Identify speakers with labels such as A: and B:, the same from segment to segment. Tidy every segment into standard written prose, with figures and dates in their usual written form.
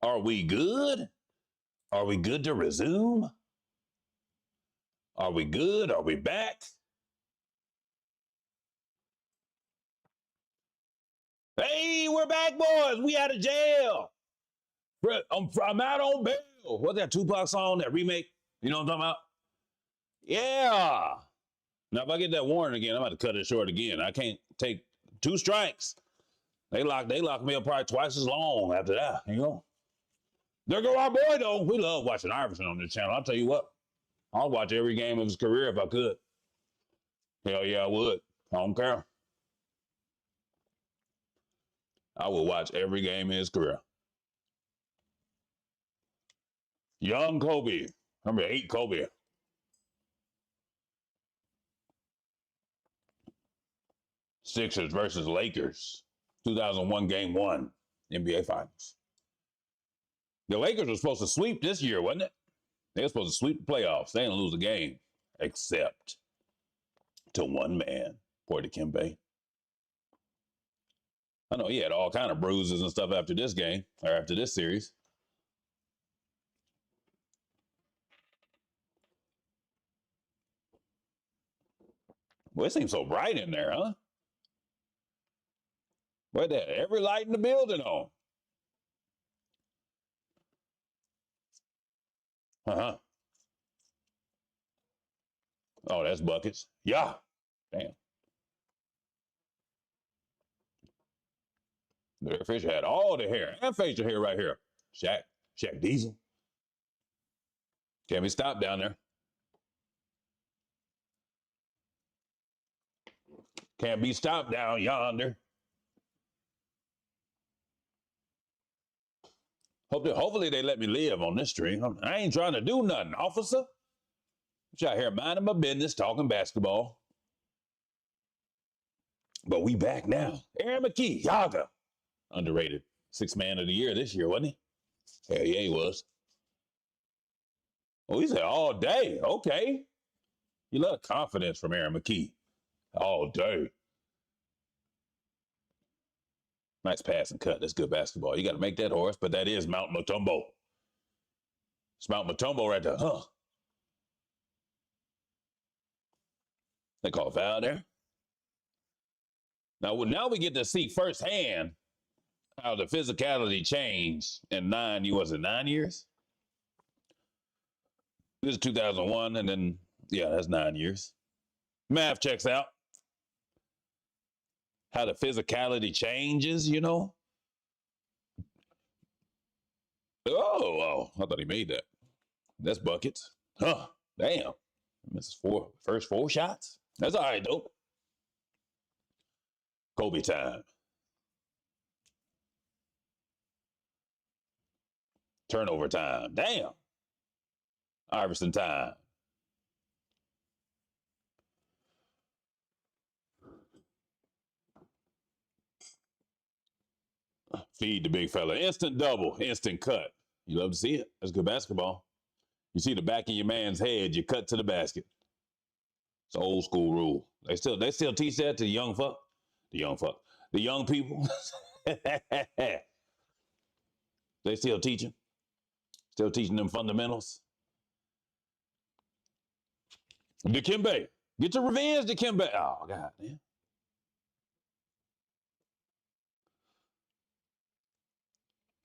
A: Are we good? Are we good to resume? Are we good? Are we back? Hey, we're back, boys. We out of jail. I'm out on bail. What's that Tupac song, that remake? You know what I'm talking about? Yeah. Now, if I get that warrant again, I'm about to cut it short again. I can't take 2 strikes. They locked me up probably twice as long after that. You know? There go our boy, though. We love watching Iverson on this channel. I'll tell you what. I'll watch every game of his career if I could. Hell yeah, I would. I don't care. I will watch every game in his career. Young Kobe. Number 8 Kobe. Sixers versus Lakers. 2001 Game 1. NBA Finals. The Lakers were supposed to sweep this year, wasn't it? They were supposed to sweep the playoffs. They didn't lose a game. Except to one man. Poor Dikembe. I know he had all kind of bruises and stuff after this game. Or after this series. Well, it seems so bright in there, huh? What that? Every light in the building on. Uh-huh. Oh, that's buckets. Yeah. Damn. The Fisher had all the hair and facial hair right here. Shaq Diesel. Can't be stopped down there. Can't be stopped down yonder. Hopefully they let me live on this stream. I ain't trying to do nothing, officer. I'm out here minding my business, talking basketball. But we back now. Aaron McKee, Yaga. Underrated. 6th man of the year this year, wasn't he? Hell yeah, he was. Oh, he said all day. Okay. You love confidence from Aaron McKee. All day. Nice pass and cut. That's good basketball. You got to make that horse, but that is Mount Mutombo. It's Mount Mutombo right there. Huh. They call foul there. Now we get to see firsthand how the physicality changed in 9 years? This is 2001, and then, yeah, that's 9 years. Math checks out. How the physicality changes, you know? Oh, I thought he made that. That's buckets. Huh, damn. Misses first 4 shots. That's all right, though. Kobe time. Turnover time. Damn. Iverson time. Feed the big fella. Instant double. Instant cut. You love to see it. That's good basketball. You see the back of your man's head, you cut to the basket. It's an old school rule. They still teach that to the young people. They still teaching them fundamentals. Dikembe, get your revenge, Dikembe. Oh God, man.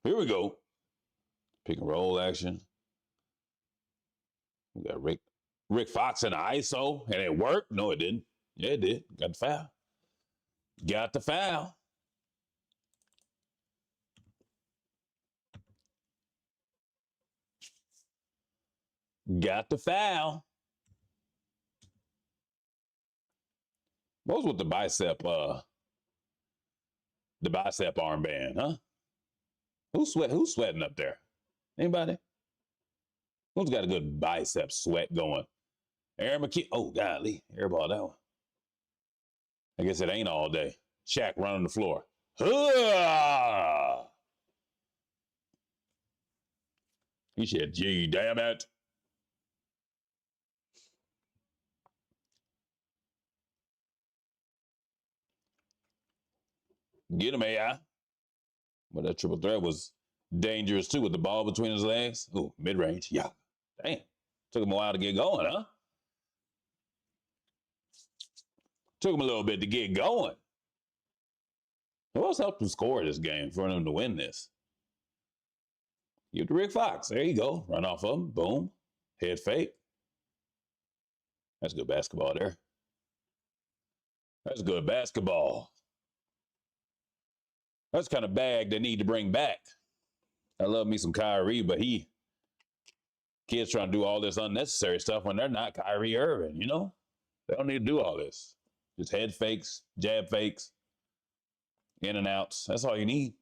A: Here we go. Pick and roll action. We got Rick Fox in the ISO, and it worked. No, it didn't. Yeah, it did. Got the foul. Got the foul. Got the foul. What was with the bicep armband, huh? Who's sweating up there? Anybody? Who's got a good bicep sweat going? Aaron McKee. Oh, golly. Airball that one. I guess it ain't all day. Shaq running the floor. He said, gee, damn it. Get him, AI. But that triple threat was Dangerous too with the ball between his legs. Ooh, mid-range. Yeah. Damn. Took him a while to get going, huh? Took him a little bit to get going. Who else helped him score this game for him to win this? Give to Rick Fox. There you go. Run off of him. Boom. Head fake. That's good basketball there. That's good basketball. That's kind of bag they need to bring back. I love me some Kyrie, but kids trying to do all this unnecessary stuff when they're not Kyrie Irving, you know? They don't need to do all this. Just head fakes, jab fakes, in and outs. That's all you need.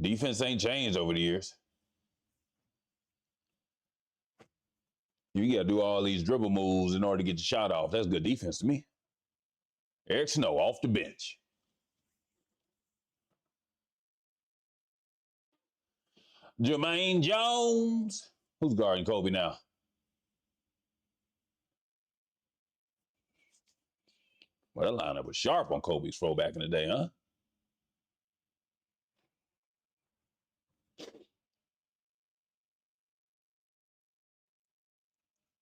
A: Defense ain't changed over the years. You got to do all these dribble moves in order to get your shot off. That's good defense to me. Eric Snow off the bench. Jermaine Jones. Who's guarding Kobe now? Well, that lineup was sharp on Kobe's throw back in the day, huh?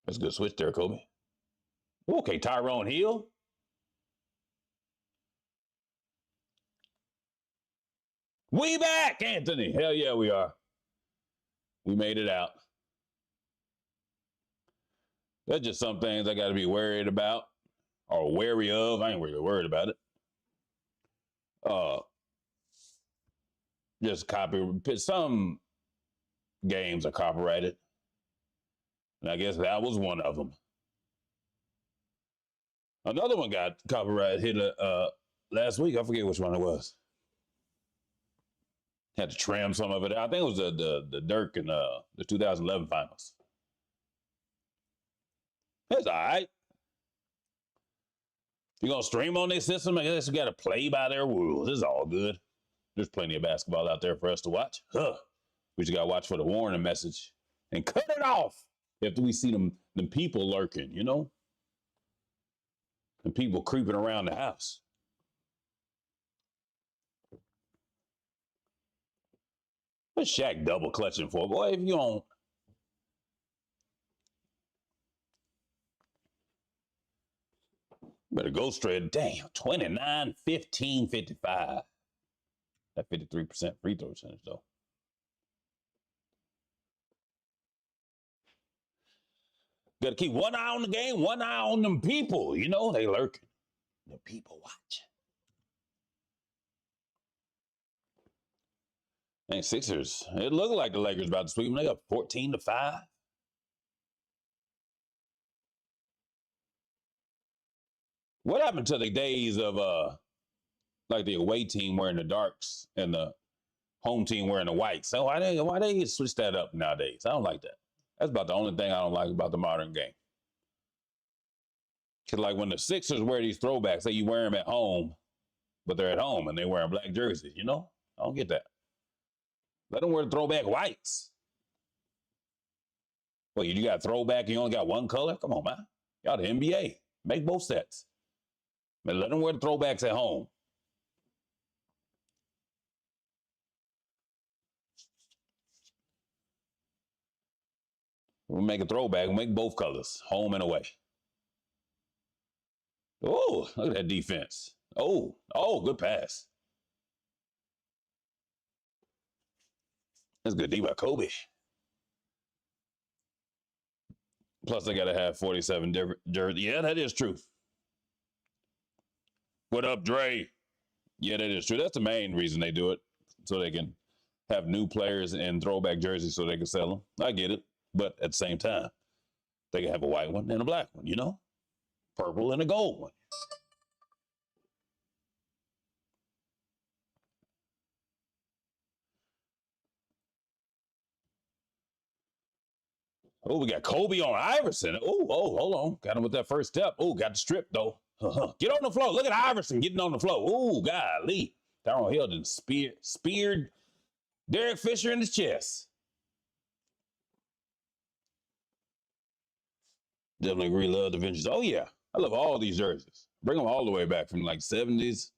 A: That's a good switch there, Kobe. Okay, Tyrone Hill. We back, Anthony. Hell yeah, we are. We made it out. That's just some things I got to be worried about or wary of. I ain't really worried about it. Just some games are copyrighted. And I guess that was one of them. Another one got copyright hit last week. I forget which one it was. Had to trim some of it. I think it was the Dirk in the 2011 finals. It's all right. If you're going to stream on this system, I guess you got to play by their rules. It's all good. There's plenty of basketball out there for us to watch. We just got to watch for the warning message and cut it off after we see them people lurking, you know? And people creeping around the house. What's Shaq double clutching for? Boy, if you don't. Better go straight. Damn, 29, 15, 55. That 53% free throw percentage, though. Got to keep one eye on the game, one eye on them people. You know, they lurking. The people watch. Hey, Sixers. It looked like the Lakers about to sweep them. They got 14-5. What happened to the days of like the away team wearing the darks and the home team wearing the whites? So why they switch that up nowadays? I don't like that. That's about the only thing I don't like about the modern game. Because like when the Sixers wear these throwbacks, say you wear them at home, but they're at home and they're wearing black jerseys, you know? I don't get that. Let them wear the throwback whites. Well, you got throwback and you only got one color? Come on, man. Y'all the NBA. Make both sets. But let them wear the throwbacks at home. We'll make a throwback. We'll make both colors, home and away. Oh, look at that defense. Oh, good pass. That's good D by Kobe. Plus, they got to have 47 different jerseys. Yeah, that is true. What up, Dre? Yeah, that is true. That's the main reason they do it, so they can have new players in throwback jerseys so they can sell them. I get it. But at the same time, they can have a white one and a black one, you know? Purple and a gold one. Oh, we got Kobe on Iverson. Oh, hold on. Got him with that first step. Oh, got the strip, though. Get on the floor. Look at Iverson getting on the floor. Oh, golly. Tyrone Hill done speared Derek Fisher in the chest. Definitely agree. Love the vintage. Oh, yeah. I love all these jerseys. Bring them all the way back from like 70s,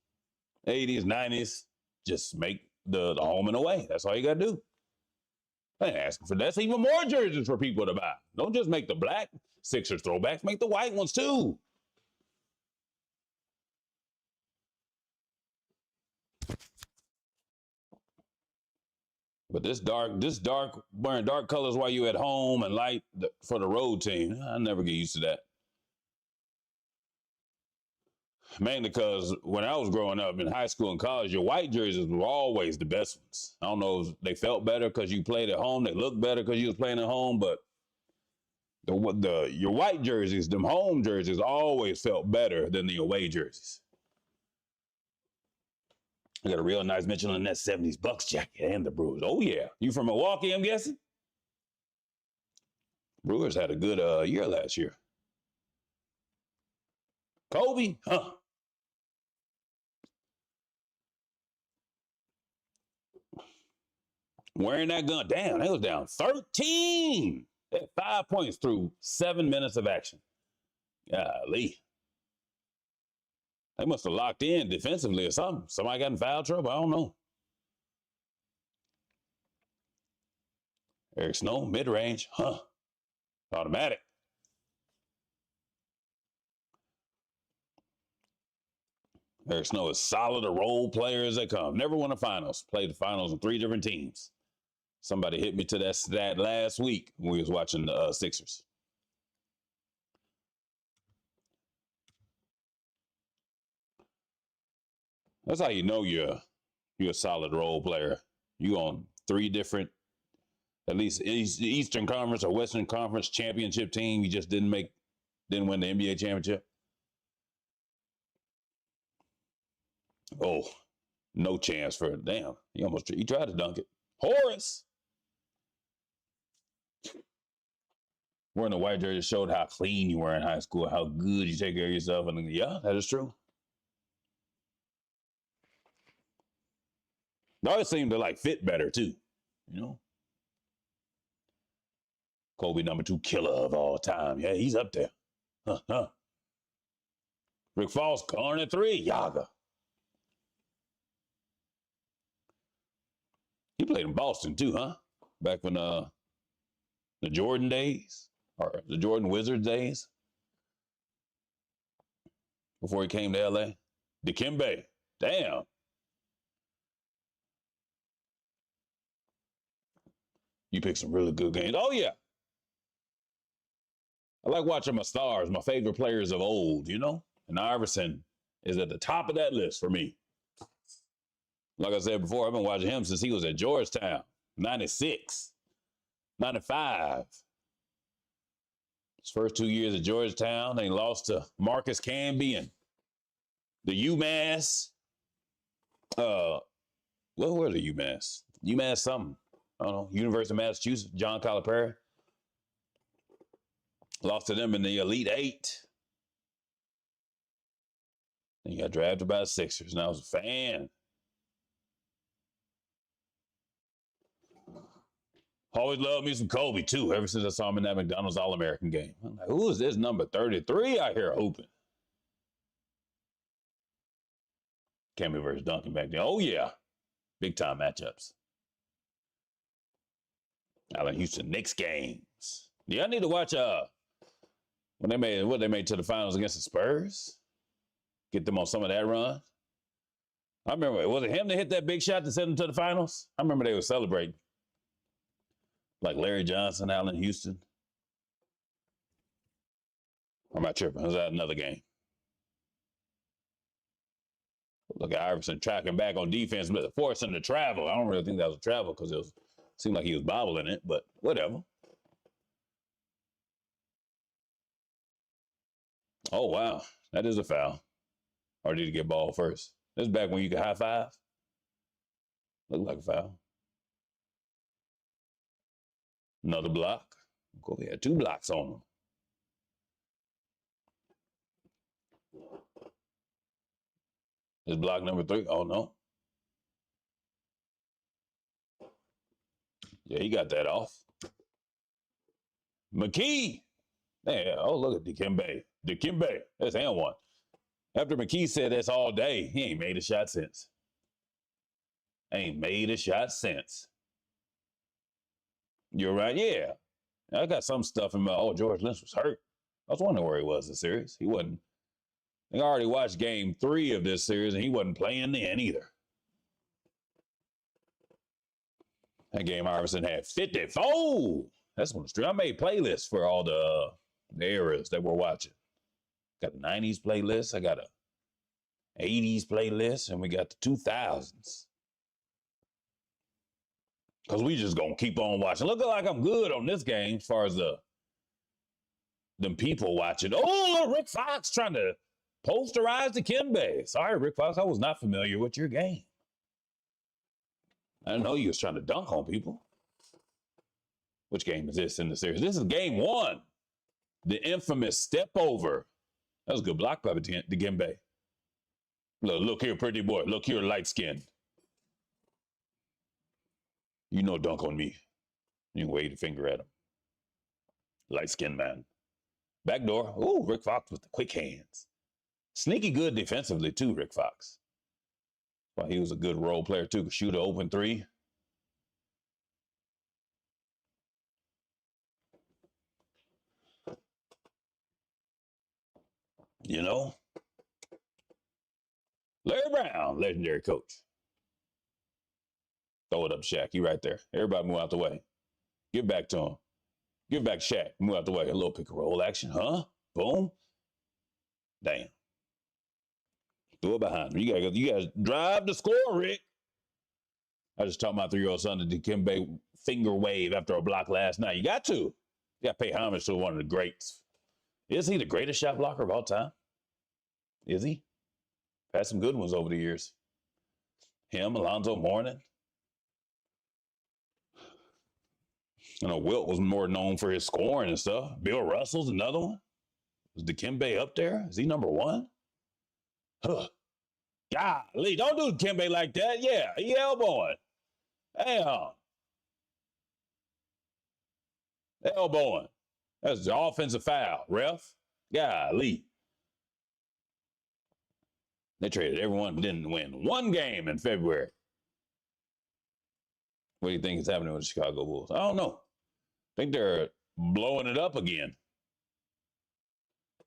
A: 80s, 90s. Just make the home and away. That's all you got to do. I ain't asking for that. That's even more jerseys for people to buy. Don't just make the black Sixers throwbacks. Make the white ones too. But this dark, wearing dark colors while you at home and light for the road team, I never get used to that. Mainly because when I was growing up in high school and college, your white jerseys were always the best ones. I don't know if they felt better because you played at home. They looked better because you was playing at home. But your white jerseys, them home jerseys, always felt better than the away jerseys. I got a real nice mention on that 70s Bucks jacket and the Brewers. Oh, yeah. You from Milwaukee, I'm guessing? Brewers had a good year last year. Kobe? Huh. Wearing that gun. Damn, they was down 13 at 5 points through 7 minutes of action. Golly. They must have locked in defensively or something. Somebody got in foul trouble. I don't know. Eric Snow, mid-range. Huh. Automatic. Eric Snow is solid, a role player as they come. Never won a finals. Played the finals on 3 different teams. Somebody hit me to that stat last week when we was watching the Sixers. That's how you know you're a solid role player. You on 3 different, at least Eastern Conference or Western Conference championship team. You just didn't win the NBA championship. Oh, no chance for it. Damn, he tried to dunk it. Horace. Wearing the white jersey showed how clean you were in high school, how good you take care of yourself. And yeah, that is true. They always seem to like fit better too, you know. Kobe #2 killer of all time. Yeah, he's up there. Rick Foss, corner 3, Yaga. He played in Boston too, huh? Back when the Jordan days or the Jordan Wizards days. Before he came to LA. Dikembe. Damn. You picked some really good games. Oh, yeah. I like watching my stars, my favorite players of old, you know? And Iverson is at the top of that list for me. Like I said before, I've been watching him since he was at Georgetown, 96, 95. His first 2 years at Georgetown, they lost to Marcus Camby and the UMass. What were the UMass? UMass something. I don't know. University of Massachusetts, John Calipari. Lost to them in the Elite 8. Then he got drafted by the Sixers, and I was a fan. Always loved me some Kobe, too, ever since I saw him in that McDonald's All-American game. I'm like, who is this number 33 out here hooping? Camby versus Duncan back then. Oh, yeah. Big-time matchups. Allen Houston Knicks games. Yeah, I need to watch when they made to the finals against the Spurs. Get them on some of that run. I remember, was it him that hit that big shot to send them to the finals? I remember they were celebrating. Like Larry Johnson, Allen Houston. Or am I tripping? Was that another game? Look at Iverson tracking back on defense, but forcing him to travel. I don't really think that was a travel because it seemed like he was bobbling it, but whatever. Oh, wow. That is a foul. Or did he get ball first? This is back when you could high five. Looked like a foul. Another block. Kobe had 2 blocks on him. This block number 3. Oh, no. Yeah, he got that off. McKee. Man, oh, look at Dikembe. Dikembe. That's and one. After McKee said that's all day, he ain't made a shot since. Ain't made a shot since. You're right, yeah. I got some stuff in my, oh, George Lynch was hurt. I was wondering where he was in the series. He wasn't. I already watched game 3 of this series, and he wasn't playing then either. That game, Iverson had 54. That's one stream. I made playlists for all the eras that we're watching. Got a 90s playlist. I got a 80s playlist, and we got the 2000s. Because we just going to keep on watching. Looking like I'm good on this game as far as them people watching. Oh, Rick Fox trying to posterize the Kimbe. Sorry, Rick Fox, I was not familiar with your game. I didn't know you was trying to dunk on people. Which game is this in the series? This is game 1. The infamous step over. That was a good block by the Kimbe. Look here, pretty boy. Look here, light skin. You know, dunk on me. You can wave a finger at him. Light skinned man. Back door. Ooh, Rick Fox with the quick hands. Sneaky good defensively, too, Rick Fox. Well, he was a good role player, too. Could shoot an open 3. You know? Larry Brown, legendary coach. Throw it up, Shaq. You right there. Everybody move out the way. Give back to him. Give back Shaq. Move out the way. A little pick and roll action, huh? Boom. Damn. Throw it behind him. You gotta drive the score, Rick. I just taught my 3-year-old son to do Kimbe finger wave after a block last night. You got to. You got to pay homage to one of the greats. Is he the greatest shot blocker of all time? Is he? Had some good ones over the years. Him, Alonzo Mourning. You know, Wilt was more known for his scoring and stuff. Bill Russell's another one. Is Dikembe up there? Is he number 1? Huh. Golly, don't do Dikembe like that. Yeah, he elbowing. Damn. Elbowing. That's the offensive foul, ref. Golly. They traded everyone, didn't win 1 game in February. What do you think is happening with the Chicago Bulls? I don't know. I think they're blowing it up again.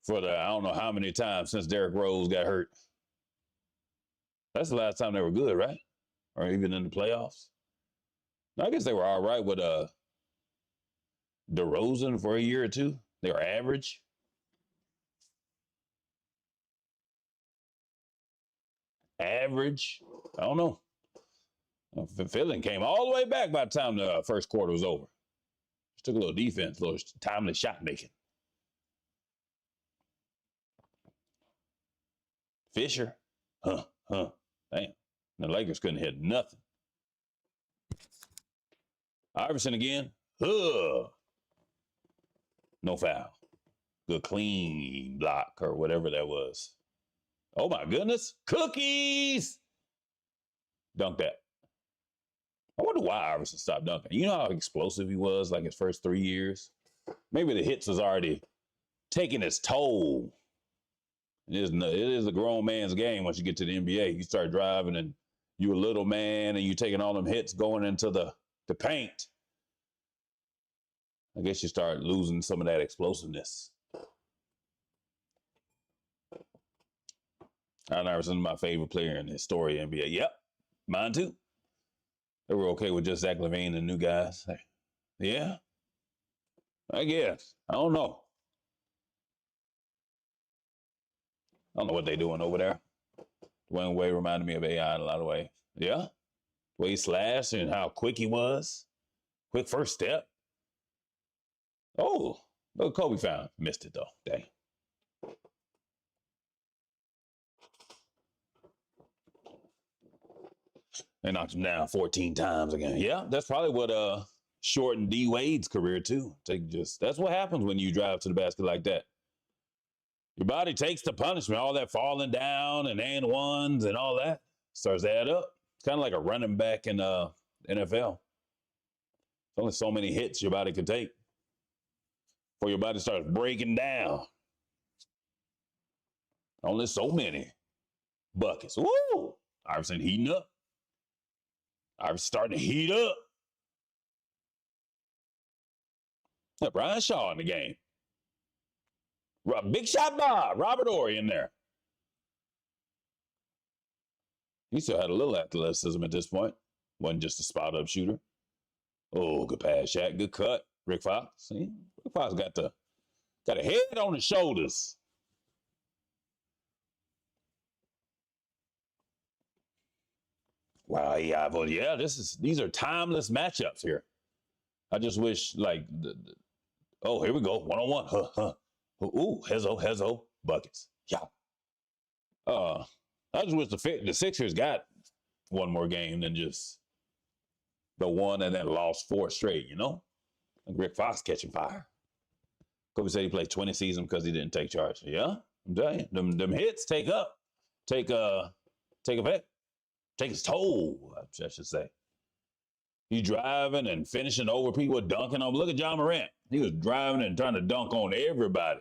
A: For the, I don't know how many times since Derrick Rose got hurt. That's the last time they were good, right? Or even in the playoffs. I guess they were all right with DeRozan for a year or 2. They were average. Average. I don't know. Philly came all the way back by the time the first quarter was over. Just took a little defense, a little timely shot making. Fisher. Damn. The Lakers couldn't hit nothing. Iverson again. No foul. Good clean block or whatever that was. Oh my goodness. Cookies. Dunk that. I wonder why Iverson stopped dunking. You know how explosive he was like his first 3 years? Maybe the hits was already taking its toll. It is a grown man's game once you get to the NBA. You start driving and you're a little man and you're taking all them hits going into the paint. I guess you start losing some of that explosiveness. Allen Iverson is my favorite player in the story of NBA. Yep, mine too. They were okay with just Zach LaVine and new guys. Yeah, I guess. I don't know. I don't know what they're doing over there. Dwayne Wade reminded me of AI in a lot of ways. Yeah, the way he slashed and how quick he was. Quick first step. Oh, look, Kobe found. Missed it though. Dang. They knocked him down 14 times again. Yeah, that's probably what shortened D Wade's career too. That's what happens when you drive to the basket like that. Your body takes the punishment, all that falling down and ones and all that starts to add up. It's kind of like a running back in NFL. There's only so many hits your body can take before your body starts breaking down. Only so many buckets. Woo! Iverson heating up. I'm starting to heat up. Yeah, Brian Shaw in the game. Big shot Bob, Robert Ory in there. He still had a little athleticism at this point. Wasn't just a spot up shooter. Oh, good pass, Shaq. Good cut. Rick Fox. See? Rick Fox got a head on his shoulders. Wow, yeah, well, yeah, these are timeless matchups here. I just wish oh, here we go. 1-on-1. Huh. Ooh, Hezo, buckets. Yeah. I just wish the Sixers got one more game than just the one and then lost 4 straight, you know? Like Rick Fox catching fire. Kobe said he played 20 seasons because he didn't take charge. Yeah, I'm telling you, them hits take effect, take its toll, I should say. You driving and finishing over people, dunking on. Look at John Morant. He was driving and trying to dunk on everybody.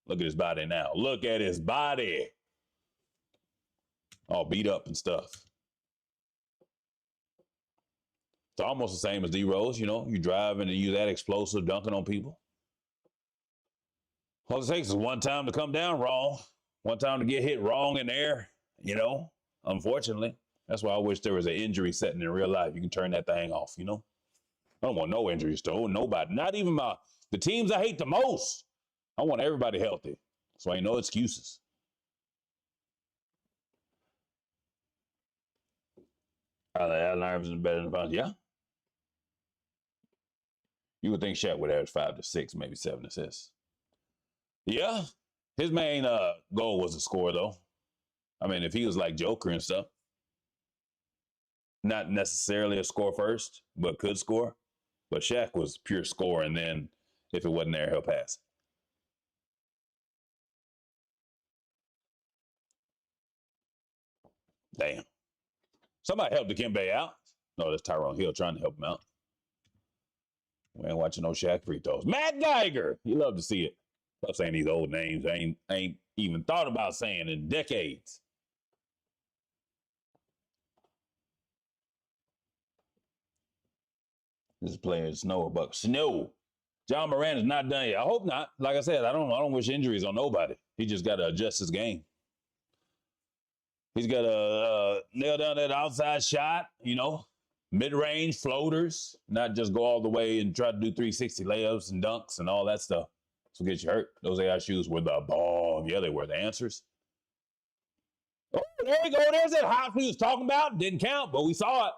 A: Look at his body now. Look at his body. All beat up and stuff. It's almost the same as D Rose, you know. You driving and you that explosive dunking on people. All it takes is one time to come down wrong, one time to get hit wrong in the air, you know, unfortunately. That's why I wish there was an injury setting in real life. You can turn that thing off, you know. I don't want no injuries to nobody, not even the teams I hate the most. I want everybody healthy, so ain't no excuses. Allen Iverson better than Bonds, yeah. You would think Shaq would average 5 to 6, maybe 7 assists. Yeah, his main goal was to score, though. I mean, if he was like Joker and stuff, not necessarily a score first, but could score. But Shaq was pure score, and then if it wasn't there, he'll pass. Damn. Somebody help Dikembe out. No, that's Tyrone Hill trying to help him out. We ain't watching no Shaq free throws. Matt Geiger. You love to see it. Stop saying these old names I ain't even thought about saying in decades. This player Snow, Buck Snow. John Moran is not done yet. I hope not. Like I said, I don't wish injuries on nobody. He just got to adjust his game. He's got to nail down that outside shot, you know, mid-range floaters, not just go all the way and try to do 360 layups and dunks and all that stuff. So get you hurt. Those AI shoes were the bomb. Yeah, they were the answers. Oh, there you go. There's that hot we was talking about. Didn't count, but we saw it.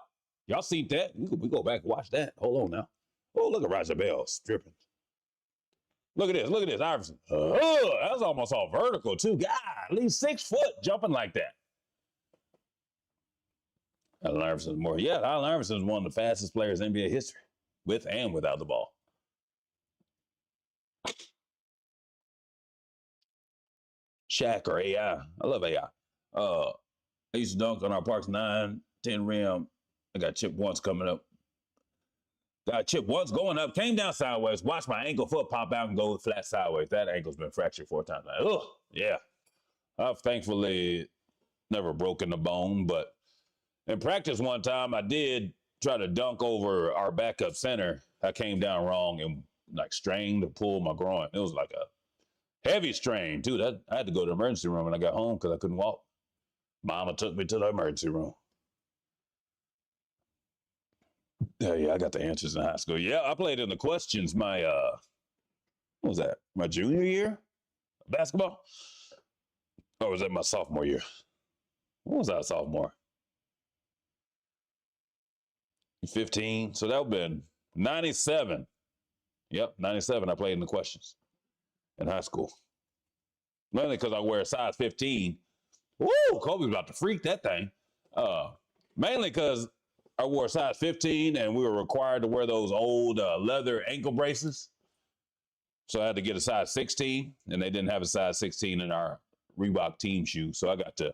A: Y'all seen that? We go back and watch that. Hold on now. Oh, look at Raja Bell stripping. Look at this. Look at this. Iverson. Oh, that was almost all vertical, too. God, at least 6 foot jumping like that. Allen Iverson's more. Yeah, Allen Iverson is one of the fastest players in NBA history, with and without the ball. Shaq or AI. I love AI. I used to dunk on our Parks 9, 10 rim. I got chipped once coming up. Got chipped once going up, came down sideways, watched my ankle foot pop out and go flat sideways. That ankle's been fractured 4 times. Oh, yeah. I've thankfully never broken the bone, but in practice one time, I did try to dunk over our backup center. I came down wrong and like strained to pull my groin. It was like a heavy strain, too. I had to go to the emergency room when I got home because I couldn't walk. Mama took me to the emergency room. Yeah, I got the answers in high school. Yeah, I played in the questions my, what was that? My junior year? Basketball? Or was that my sophomore year? What was that, sophomore? 15. So that would have been 97. Yep, 97. I played in the questions in high school. Mainly because I wear a size 15. Woo, Kobe's about to freak that thing. Mainly because I wore a size 15 and we were required to wear those old leather ankle braces. So I had to get a size 16 and they didn't have a size 16 in our Reebok team shoes. So I got to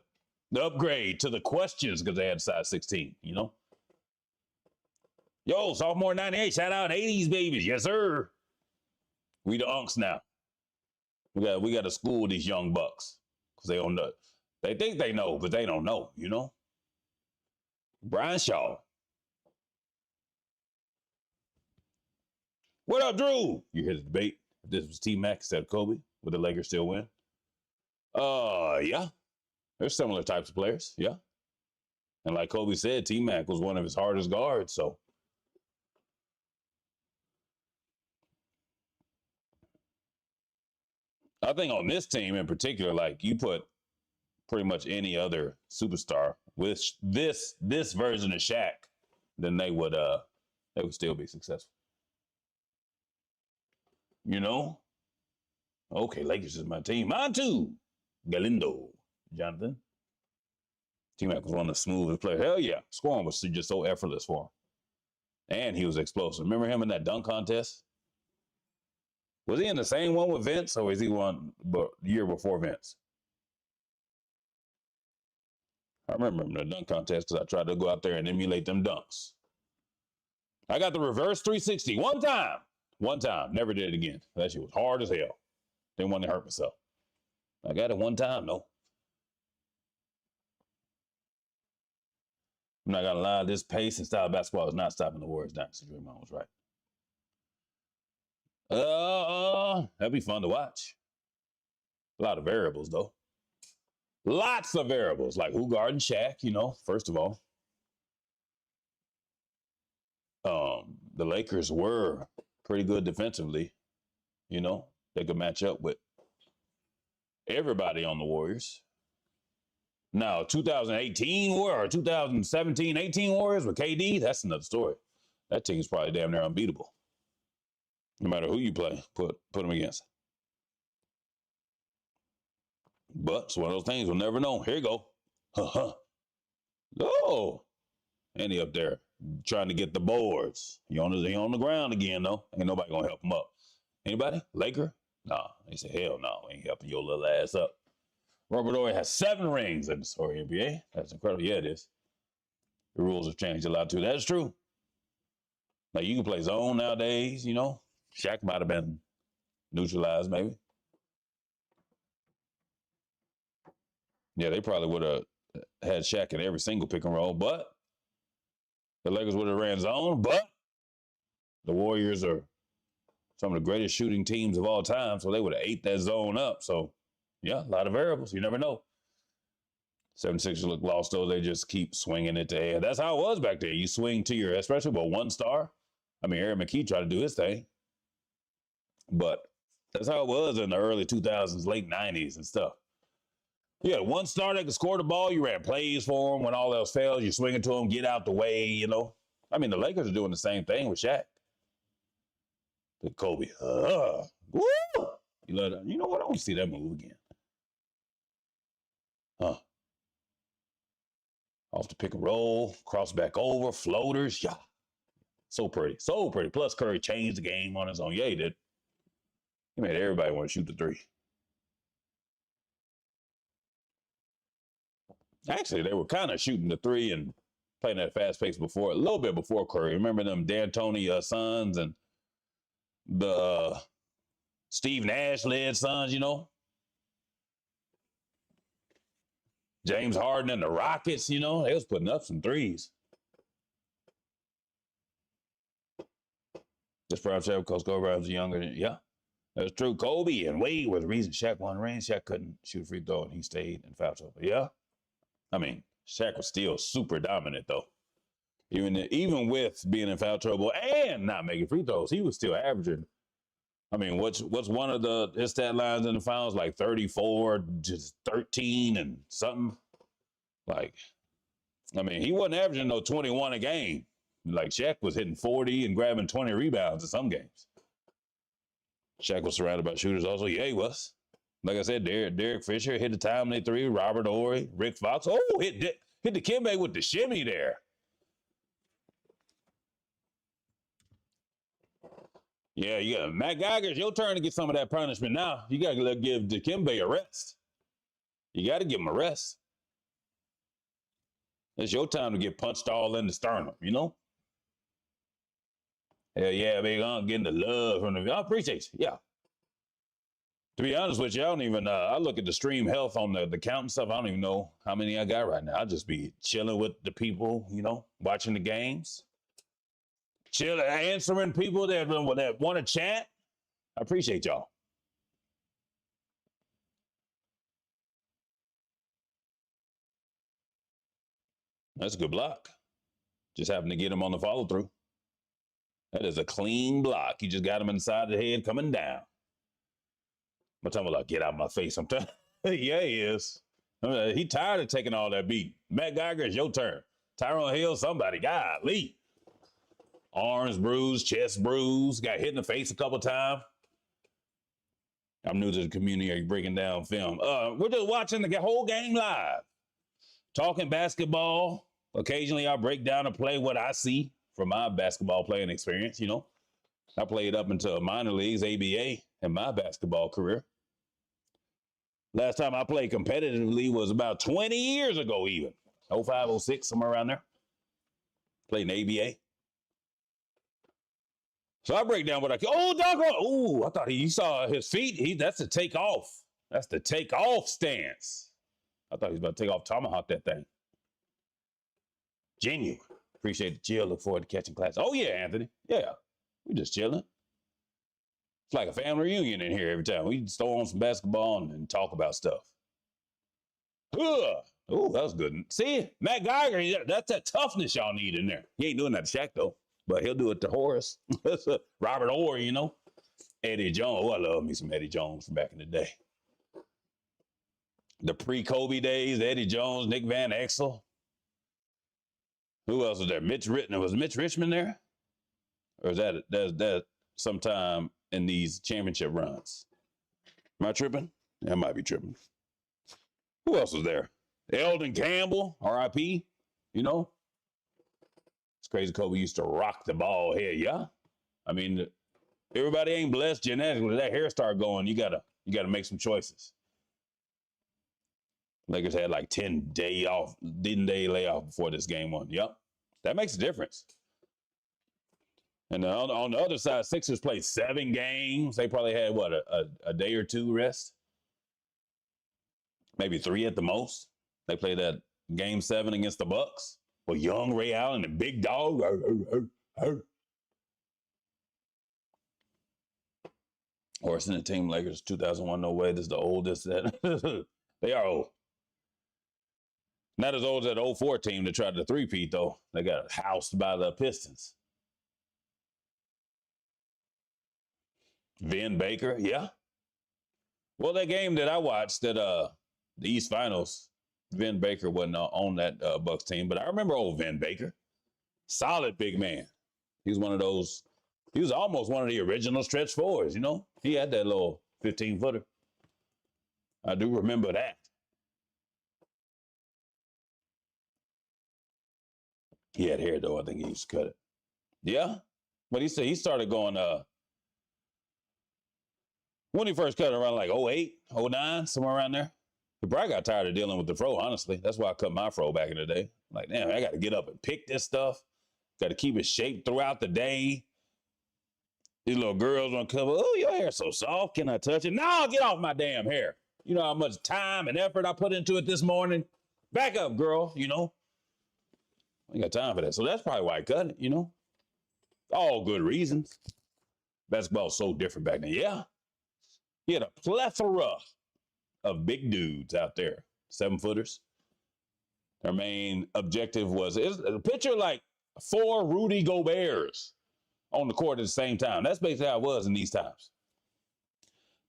A: upgrade to the questions because they had a size 16, you know? Yo, sophomore 98, shout out 80s babies. Yes, sir. We the unks now. We got to school these young bucks because they don't know. They think they know, but they don't know, you know? Brian Shaw. What up, Drew? You hear the debate? If this was T-Mac instead of Kobe, would the Lakers still win? Yeah. They're similar types of players, yeah. And like Kobe said, T-Mac was one of his hardest guards, so. I think on this team in particular, like you put pretty much any other superstar with this version of Shaq, then they would still be successful. You know? Okay, Lakers is my team. Mine too. Galindo, Jonathan. T-Mac was one of the smoothest players. Hell yeah. Scoring was just so effortless for him. And he was explosive. Remember him in that dunk contest? Was he in the same one with Vince, or was he one the year before Vince? I remember him in the dunk contest because I tried to go out there and emulate them dunks. I got the reverse 360 one time. One time. Never did it again. That shit was hard as hell. Didn't want to hurt myself. I got it one time, though. I'm not gonna lie, this pace and style of basketball is not stopping the Warriors dynasty. Draymond was right. That'd be fun to watch. A lot of variables, though. Lots of variables, like who guarding Shaq, first of all. The Lakers were pretty good defensively. They could match up with everybody on the Warriors. Now, 2018 or 2017-18 Warriors with KD, that's another story. That team's probably damn near unbeatable. No matter who you play, put them against. But it's one of those things we'll never know. Here you go. Oh, and he up there trying to get the boards. He on the ground again, though. Ain't nobody gonna help him up. Anybody? Laker? Nah. They said, hell no, ain't helping your little ass up. Robert Ory has 7 rings in the story NBA. That's incredible. Yeah, it is. The rules have changed a lot too. That's true. Like you can play zone nowadays, Shaq might have been neutralized, maybe. Yeah, they probably would have had Shaq in every single pick and roll, but the Lakers would have ran zone, but the Warriors are some of the greatest shooting teams of all time, so they would have ate that zone up. So, yeah, a lot of variables. You never know. 76ers look lost, though. They just keep swinging it to air. That's how it was back there. You swing to your, especially with one star. I mean, Aaron McKee tried to do his thing. But that's how it was in the early 2000s, late 90s and stuff. You had one star that could score the ball. You ran plays for him. When all else fails, you swing it to him, get out the way, I mean, the Lakers are doing the same thing with Shaq. With Kobe. Woo! You know what? I don't see that move again. Off the pick and roll, cross back over, floaters. Yeah. So pretty. So pretty. Plus, Curry changed the game on his own. Yeah, he did. He made everybody want to shoot the 3. Actually, they were kind of shooting the 3 and playing at a fast pace before, a little bit before Curry. Remember them D'Antoni Suns and the Steve Nash-led Suns, James Harden and the Rockets, they was putting up some 3s. This prime Shaq because Kobe Bryant was younger. Yeah, that's true. Kobe and Wade were the reason Shaq won the ring. Shaq couldn't shoot a free throw, and he stayed in foul trouble. Yeah, I mean, Shaq was still super dominant, though. Even with being in foul trouble and not making free throws, he was still averaging. I mean, what's one of his stat lines in the finals? Like 34, just 13 and something. Like, I mean, he wasn't averaging no 21 a game. Like, Shaq was hitting 40 and grabbing 20 rebounds in some games. Shaq was surrounded by shooters also. Yeah, he was. Like I said, Derek Fisher hit the timely 3. Robert Ory, Rick Fox. Oh, hit the Kimbe with the shimmy there. Yeah, you got Matt Geiger. It's your turn to get some of that punishment now. You got to give Dikembe a rest. You got to give him a rest. It's your time to get punched all in the sternum, Hell yeah, big Unc getting the love from the. I appreciate you. Yeah. To be honest with you, I don't even. I look at the stream health on the count and stuff. I don't even know how many I got right now. I'll just be chilling with the people, watching the games. chill, answering people that want to chat. I appreciate y'all. That's a good block. Just happened to get him on the follow through. That is a clean block. You just got him inside the head coming down. I'm talking about get out of my face. I'm telling yeah, he is. He tired of taking all that beat. Matt Geiger, it's your turn. Tyrone Hill, somebody. Golly. Arms bruised, chest bruised, got hit in the face a couple times. I'm new to the community breaking down film. We're just watching the whole game live. Talking basketball. Occasionally I'll break down and play what I see from my basketball playing experience, you know. I played up until minor leagues, ABA, in my basketball career. Last time I played competitively was about 20 years ago even. 05, 06, somewhere around there. Played in ABA. So I break down what I can. Oh, doggone. Oh, I thought he saw his feet. That's the take off. That's the take off stance. I thought he was about to take off, tomahawk that thing. Genuine. Appreciate the chill. Look forward to catching class. Oh, yeah, Anthony. Yeah. We're just chilling. It's like a family reunion in here every time. We just throw on some basketball and talk about stuff. Oh, that was good. See, Matt Geiger, that's that toughness y'all need in there. He ain't doing that to Shaq, though. But he'll do it to Horace. Robert Orr, you know. Eddie Jones. Oh, I love me some Eddie Jones from back in the day. The pre-Kobe days, Eddie Jones, Nick Van Exel. Who else was there? Was Mitch Richmond there? Or is that sometime in these championship runs? Am I tripping? I might be tripping. Who else was there? Eldon Campbell, RIP, you know? It's crazy Kobe used to rock the ball here, yeah? I mean, everybody ain't blessed genetically. That hair start going, you gotta make some choices. Lakers had like 10-day layoff before this game one. Yep. That makes a difference. And on the other side, Sixers played 7 games. They probably had, a day or two rest? Maybe 3 at the most. They played that game 7 against the Bucks. With young Ray Allen and big dog. Horace and the team Lakers 2001, no way. This is the oldest that they are old. Not as old as that 04 team that tried to three-peat, though. They got housed by the Pistons. Vin Baker, yeah. Well, that game that I watched at the East Finals, Vin Baker wasn't on that Bucks team, but I remember old Vin Baker. Solid big man. He was almost one of the original stretch fours, you know? He had that little 15-footer. I do remember that. He had hair, though. I think he used to cut it. Yeah? But he said he started going, when he first cut it, around like 08, 09, somewhere around there. He probably got tired of dealing with the fro, honestly. That's why I cut my fro back in the day. Like, damn, I got to get up and pick this stuff. Got to keep it shaped throughout the day. These little girls on cover, oh, your hair's so soft. Can I touch it? No, get off my damn hair. You know how much time and effort I put into it this morning? Back up, girl, you know. I ain't got time for that. So that's probably why I cut it, you know. All good reasons. Basketball's so different back then. Yeah. He had a plethora of big dudes out there, 7-footers. Their main objective was a picture like 4 Rudy Goberts on the court at the same time. That's basically how it was in these times.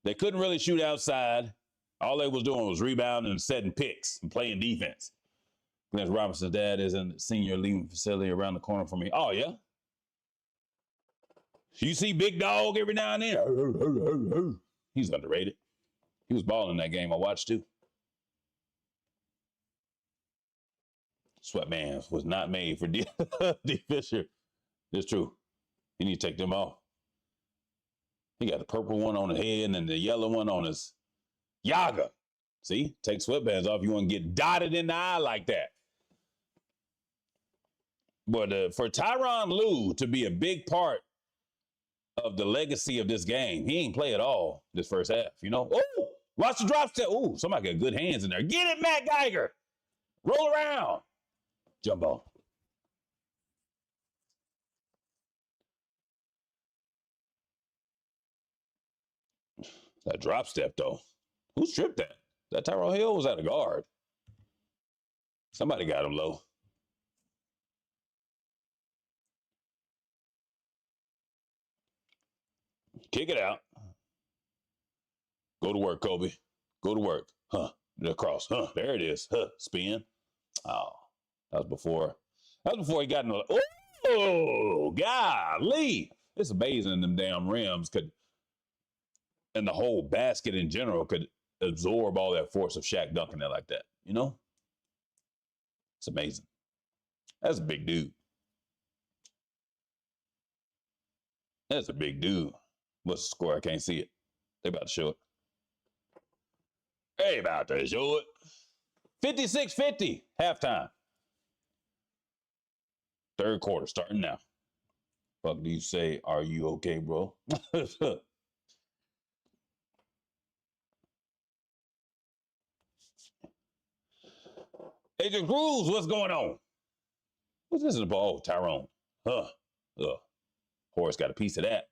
A: They couldn't really shoot outside. All they was doing was rebounding and setting picks and playing defense. Clarence Robinson's dad is in the senior leaving facility around the corner from me. Oh, yeah? You see Big Dog every now and then? He's underrated. He was balling that game I watched, too. Sweatbands was not made for D. Fisher. It's true. You need to take them off. He got the purple one on his head and the yellow one on his yaga. See? Take sweatbands off. You want to get dotted in the eye like that. But for Tyronn Lue to be a big part of the legacy of this game, he ain't play at all this first half, you know? Oh, watch the drop step. Oh, somebody got good hands in there. Get it, Matt Geiger. Roll around. Jump ball. That drop step, though. Who stripped that? That Tyrell Hill was at a guard. Somebody got him low. Kick it out. Go to work, Kobe. Go to work. Huh. Across. Huh. There it is. Huh. Spin. Oh. That was before he got in the. Oh, golly. It's amazing them damn rims could, and the whole basket in general could absorb all that force of Shaq dunking it like that. You know? It's amazing. That's a big dude. That's a big dude. What's the score? I can't see it. They about to show it. They about to show it. 56-50, halftime. Third quarter, starting now. Fuck do you say, are you okay, bro? Agent Cruz, what's going on? What's this in the ball? Oh, Tyrone. Horace got a piece of that.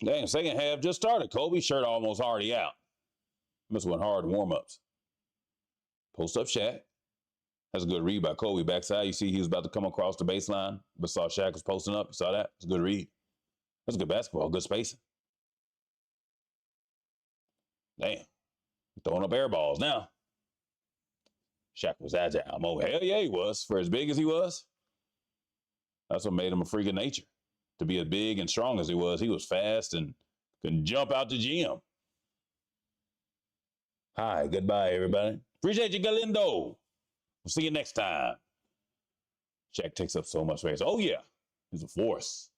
A: Dang, second half just started. Kobe shirt almost already out. Must have went hard warm-ups. Post up Shaq. That's a good read by Kobe. Backside, you see he was about to come across the baseline, but saw Shaq was posting up. You saw that? It's a good read. That's good basketball, good spacing. Damn. Throwing up air balls now. Shaq was agile. Hell yeah, he was. For as big as he was. That's what made him a freak of nature. To be as big and strong as he was fast and could jump out the gym. Hi, goodbye, everybody. Appreciate you, Galindo. We'll see you next time. Shaq takes up so much space. Oh, yeah. He's a force.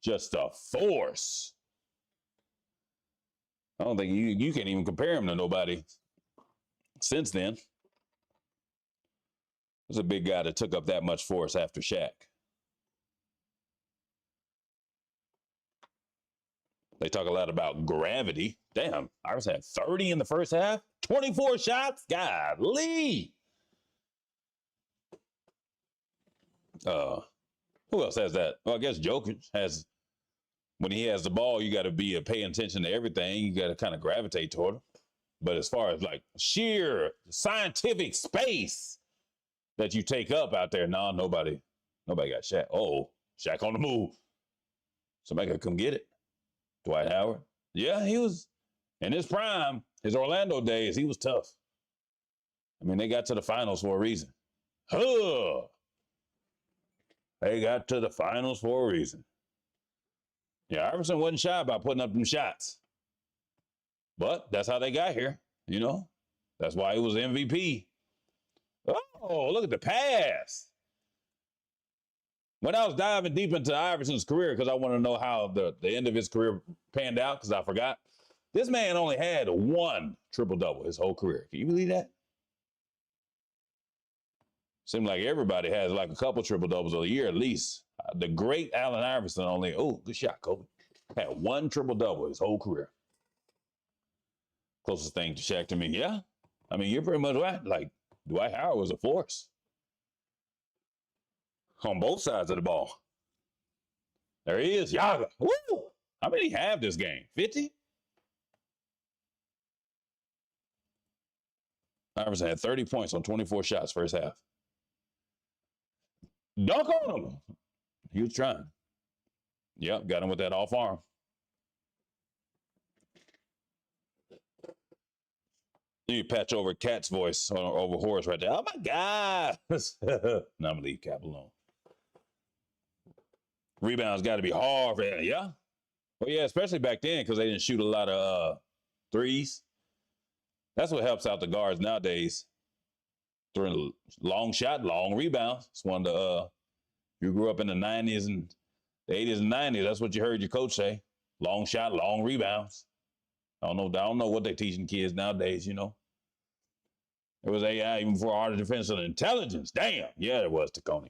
A: Just a force. I don't think you can't even compare him to nobody since then. There's a big guy that took up that much force after Shaq. They talk a lot about gravity. Damn, Iverson had 30 in the first half. 24 shots? Golly. Who else has that? Well, I guess Jokic has. When he has the ball, you got to be paying attention to everything. You got to kind of gravitate toward him. But as far as like sheer scientific space that you take up out there, no, nobody got Shaq. Oh, Shaq on the move. Somebody got to come get it. Dwight Howard. Yeah, he was in his prime, his Orlando days, he was tough. I mean, they got to the finals for a reason. Huh. They got to the finals for a reason. Yeah, Iverson wasn't shy about putting up them shots. But that's how they got here, you know? That's why he was MVP. Oh, look at the pass. When I was diving deep into Iverson's career, because I want to know how the end of his career panned out, because I forgot, this man only had one triple-double his whole career. Can you believe that? Seemed like everybody has like a couple triple-doubles a year at least. The great Allen Iverson only, oh, good shot, Kobe. Had one triple-double his whole career. Closest thing to Shaq to me, yeah. I mean, you're pretty much right. Like, Dwight Howard was a force. On both sides of the ball. There he is, Yaga. Woo! How many have this game? 50? Iverson had 30 points on 24 shots first half. Dunk on him. He was trying. Yep, got him with that off arm. You patch over Cat's voice over Horace right there. Oh my God. Now I'm gonna leave Cap alone. Rebounds got to be hard for him, yeah? Well, yeah, especially back then because they didn't shoot a lot of threes. That's what helps out the guards nowadays. Throwing long shot, long rebounds. It's one of the, you grew up in the 90s and the 80s and 90s, that's what you heard your coach say. Long shot, long rebounds. I don't know what they're teaching kids nowadays, you know. It was AI even before artificial intelligence. Damn, yeah, it was, Taconi.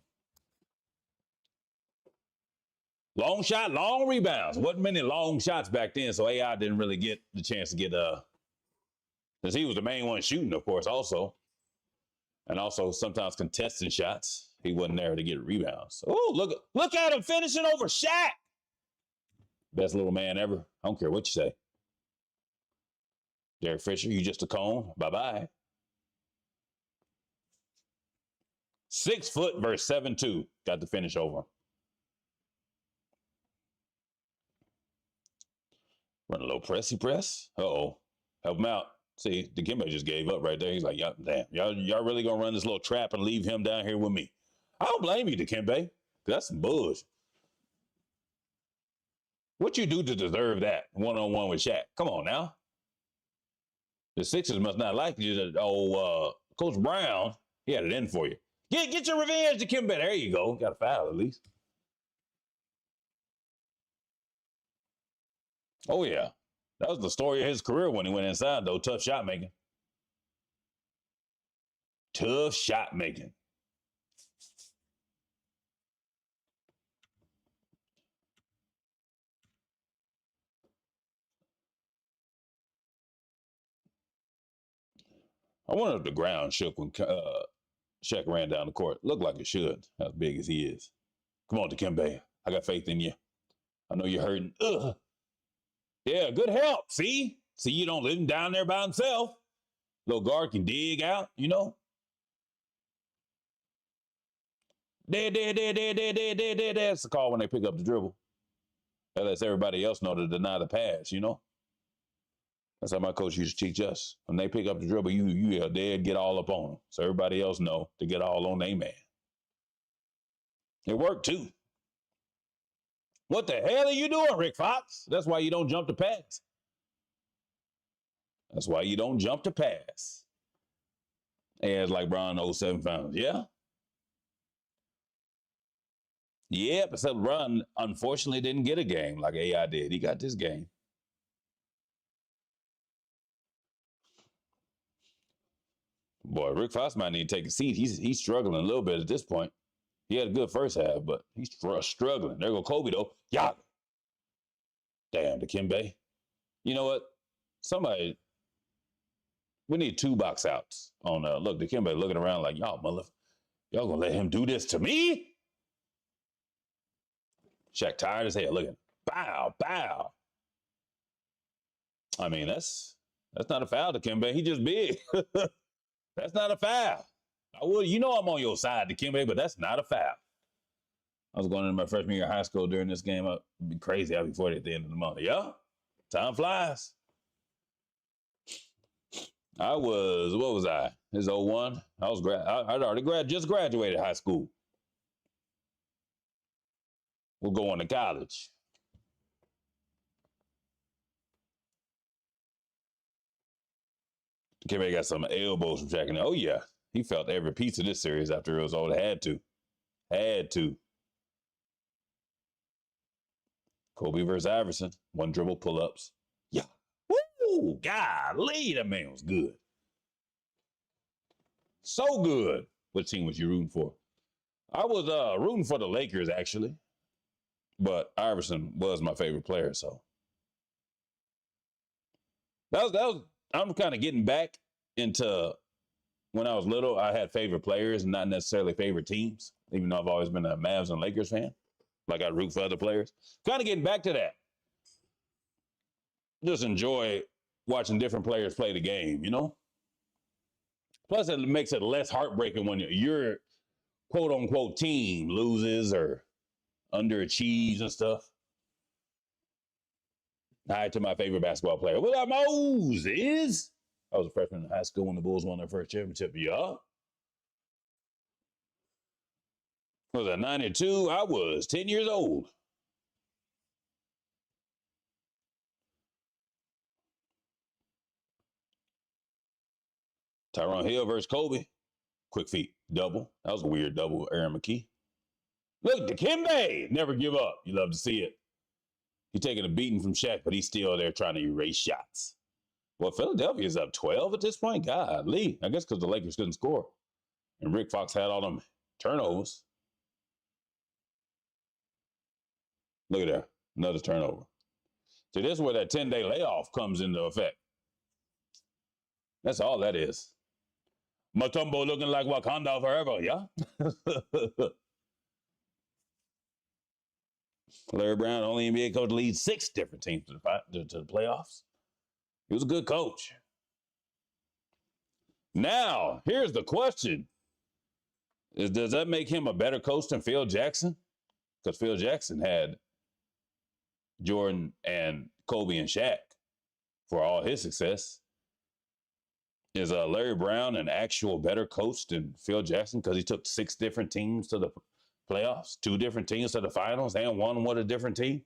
A: Long shot, long rebounds. Wasn't many long shots back then, so AI didn't really get the chance to get, because he was the main one shooting, of course, also. And also sometimes contesting shots. He wasn't there to get rebounds. Oh, look at him finishing over Shaq. Best little man ever. I don't care what you say. Derek Fisher, you just a cone. Bye-bye. 6 foot versus 7'2". Got the finish over. Run a little pressy press. Uh-oh. Help him out. See, Dikembe just gave up right there. He's like, damn, y'all really gonna run this little trap and leave him down here with me? I don't blame you, Dikembe. That's some bullshit. What you do to deserve that one-on-one with Shaq? Come on now. The Sixers must not like you. Coach Brown, he had it in for you. Get your revenge, Dikembe. There you go. Got a foul at least. Oh, yeah. That was the story of his career when he went inside, though. Tough shot making. Tough shot making. I wonder if the ground shook when Shaq ran down the court. Looked like it should, as big as he is. Come on, Dikembe. I got faith in you. I know you're hurting. Ugh. Yeah, good help. See, you don't leave him down there by himself. Little guard can dig out, you know. There. That's the call when they pick up the dribble. That lets everybody else know to deny the pass, you know. That's how my coach used to teach us. When they pick up the dribble, you yell dead, get all up on them. So everybody else know to get all on their man. It worked too. What the hell are you doing, Rick Fox? That's why you don't jump to pass. That's why you don't jump to pass. As like Bron 07 found. Yeah. Yep, except Bron unfortunately didn't get a game like AI did. He got this game. Boy, Rick Fox might need to take a seat. He's struggling a little bit at this point. He had a good first half, but he's struggling. There go Kobe, though. Yeah. Damn, Dikembe. You know what? We need 2 box outs on look, Dikembe looking around like, y'all gonna let him do this to me? Shaq tired as hell. Look at him. Bow, bow. I mean, that's not a foul, Dikembe. He just big. That's not a foul. I'm on your side, Dikembe, but that's not a foul. I was going into my freshman year of high school during this game. I'd be crazy. I'd be 40 at the end of the month. Yeah, time flies. What was I? This 01. I'd already just graduated high school. We're going to college. Dikembe got some elbows from Shaq. Oh, yeah. He felt every piece of this series after it was over. Had to. Kobe versus Iverson. 1 dribble pull-ups. Yeah. Woo! Golly, that man was good. So good. What team was you rooting for? I was rooting for the Lakers, actually. But Iverson was my favorite player, so. I'm kind of getting back into when I was little, I had favorite players and not necessarily favorite teams, even though I've always been a Mavs and Lakers fan. Like I root for other players. Kind of getting back to that. Just enjoy watching different players play the game, you know? Plus, it makes it less heartbreaking when your quote unquote team loses or underachieves and stuff. Hi to my favorite basketball player. What up, Moses? I was a freshman in high school when the Bulls won their first championship. Yeah. Was that 92? I was 10 years old. Tyronn Hill versus Kobe. Quick feet. Double. That was a weird double. Aaron McKee. Look, Dikembe. Never give up. You love to see it. He's taking a beating from Shaq, but he's still there trying to erase shots. Well, Philadelphia's up 12 at this point. Golly. I guess because the Lakers couldn't score. And Rick Fox had all them turnovers. Look at that. Another turnover. See, this is where that 10-day layoff comes into effect. That's all that is. Mutombo looking like Wakanda forever, yeah? Larry Brown, only NBA coach to lead 6 different teams to the playoffs. He was a good coach. Now, here's the question. Does that make him a better coach than Phil Jackson? Because Phil Jackson had Jordan and Kobe and Shaq for all his success. Is Larry Brown an actual better coach than Phil Jackson because he took 6 different teams to the playoffs, 2 different teams to the finals, and 1 with a different team?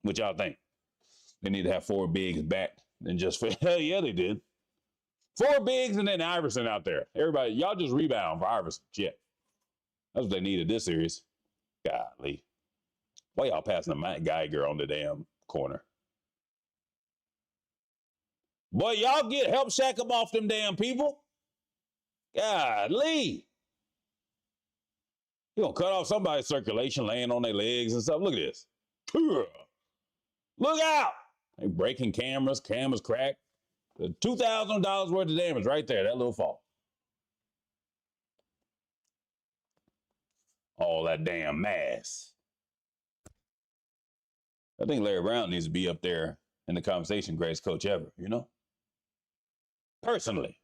A: What y'all think? They need to have 4 bigs back than just hell yeah, they did. 4 bigs and then Iverson out there. Everybody, y'all just rebound for Iverson. Shit. That's what they needed this series. Golly. Why y'all passing the Matt Geiger on the damn corner? Boy, y'all help Shaq up off them damn people. Golly. You gonna cut off somebody's circulation laying on their legs and stuff. Look at this. Look out. They breaking cameras cracked. $2,000 worth of damage right there, that little fall. All that damn mass. I think Larry Brown needs to be up there in the conversation, greatest coach ever, you know? Personally.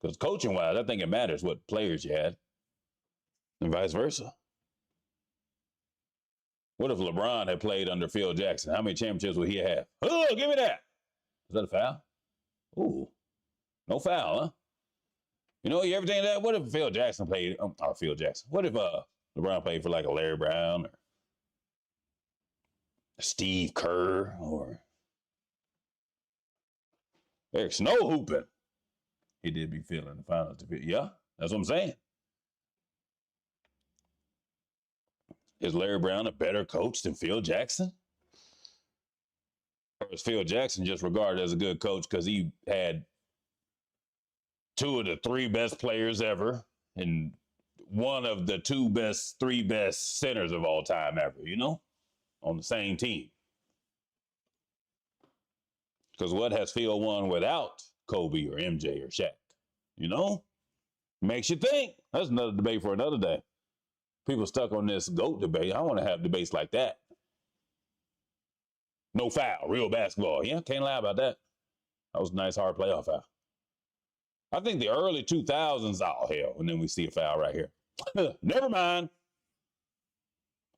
A: Because coaching-wise, I think it matters what players you had. And vice versa. What if LeBron had played under Phil Jackson? How many championships would he have? Oh, give me that. Is that a foul? Ooh. No foul, huh? You know, you ever think that? What if Phil Jackson played, Phil Jackson. What if LeBron played for like a Larry Brown or Steve Kerr or Eric Snow hooping? He did be feeling the finals. Yeah, that's what I'm saying. Is Larry Brown a better coach than Phil Jackson? Or is Phil Jackson just regarded as a good coach because he had 2 of the 3 best players ever and 1 of the 3 best centers of all time ever, you know, on the same team? Because what has Phil won without Kobe or MJ or Shaq? You know? Makes you think. That's another debate for another day. People stuck on this GOAT debate. I want to have debates like that. No foul, real basketball. Yeah, can't lie about that. That was a nice, hard playoff foul. I think the early 2000s, oh, hell, and then we see a foul right here. Never mind.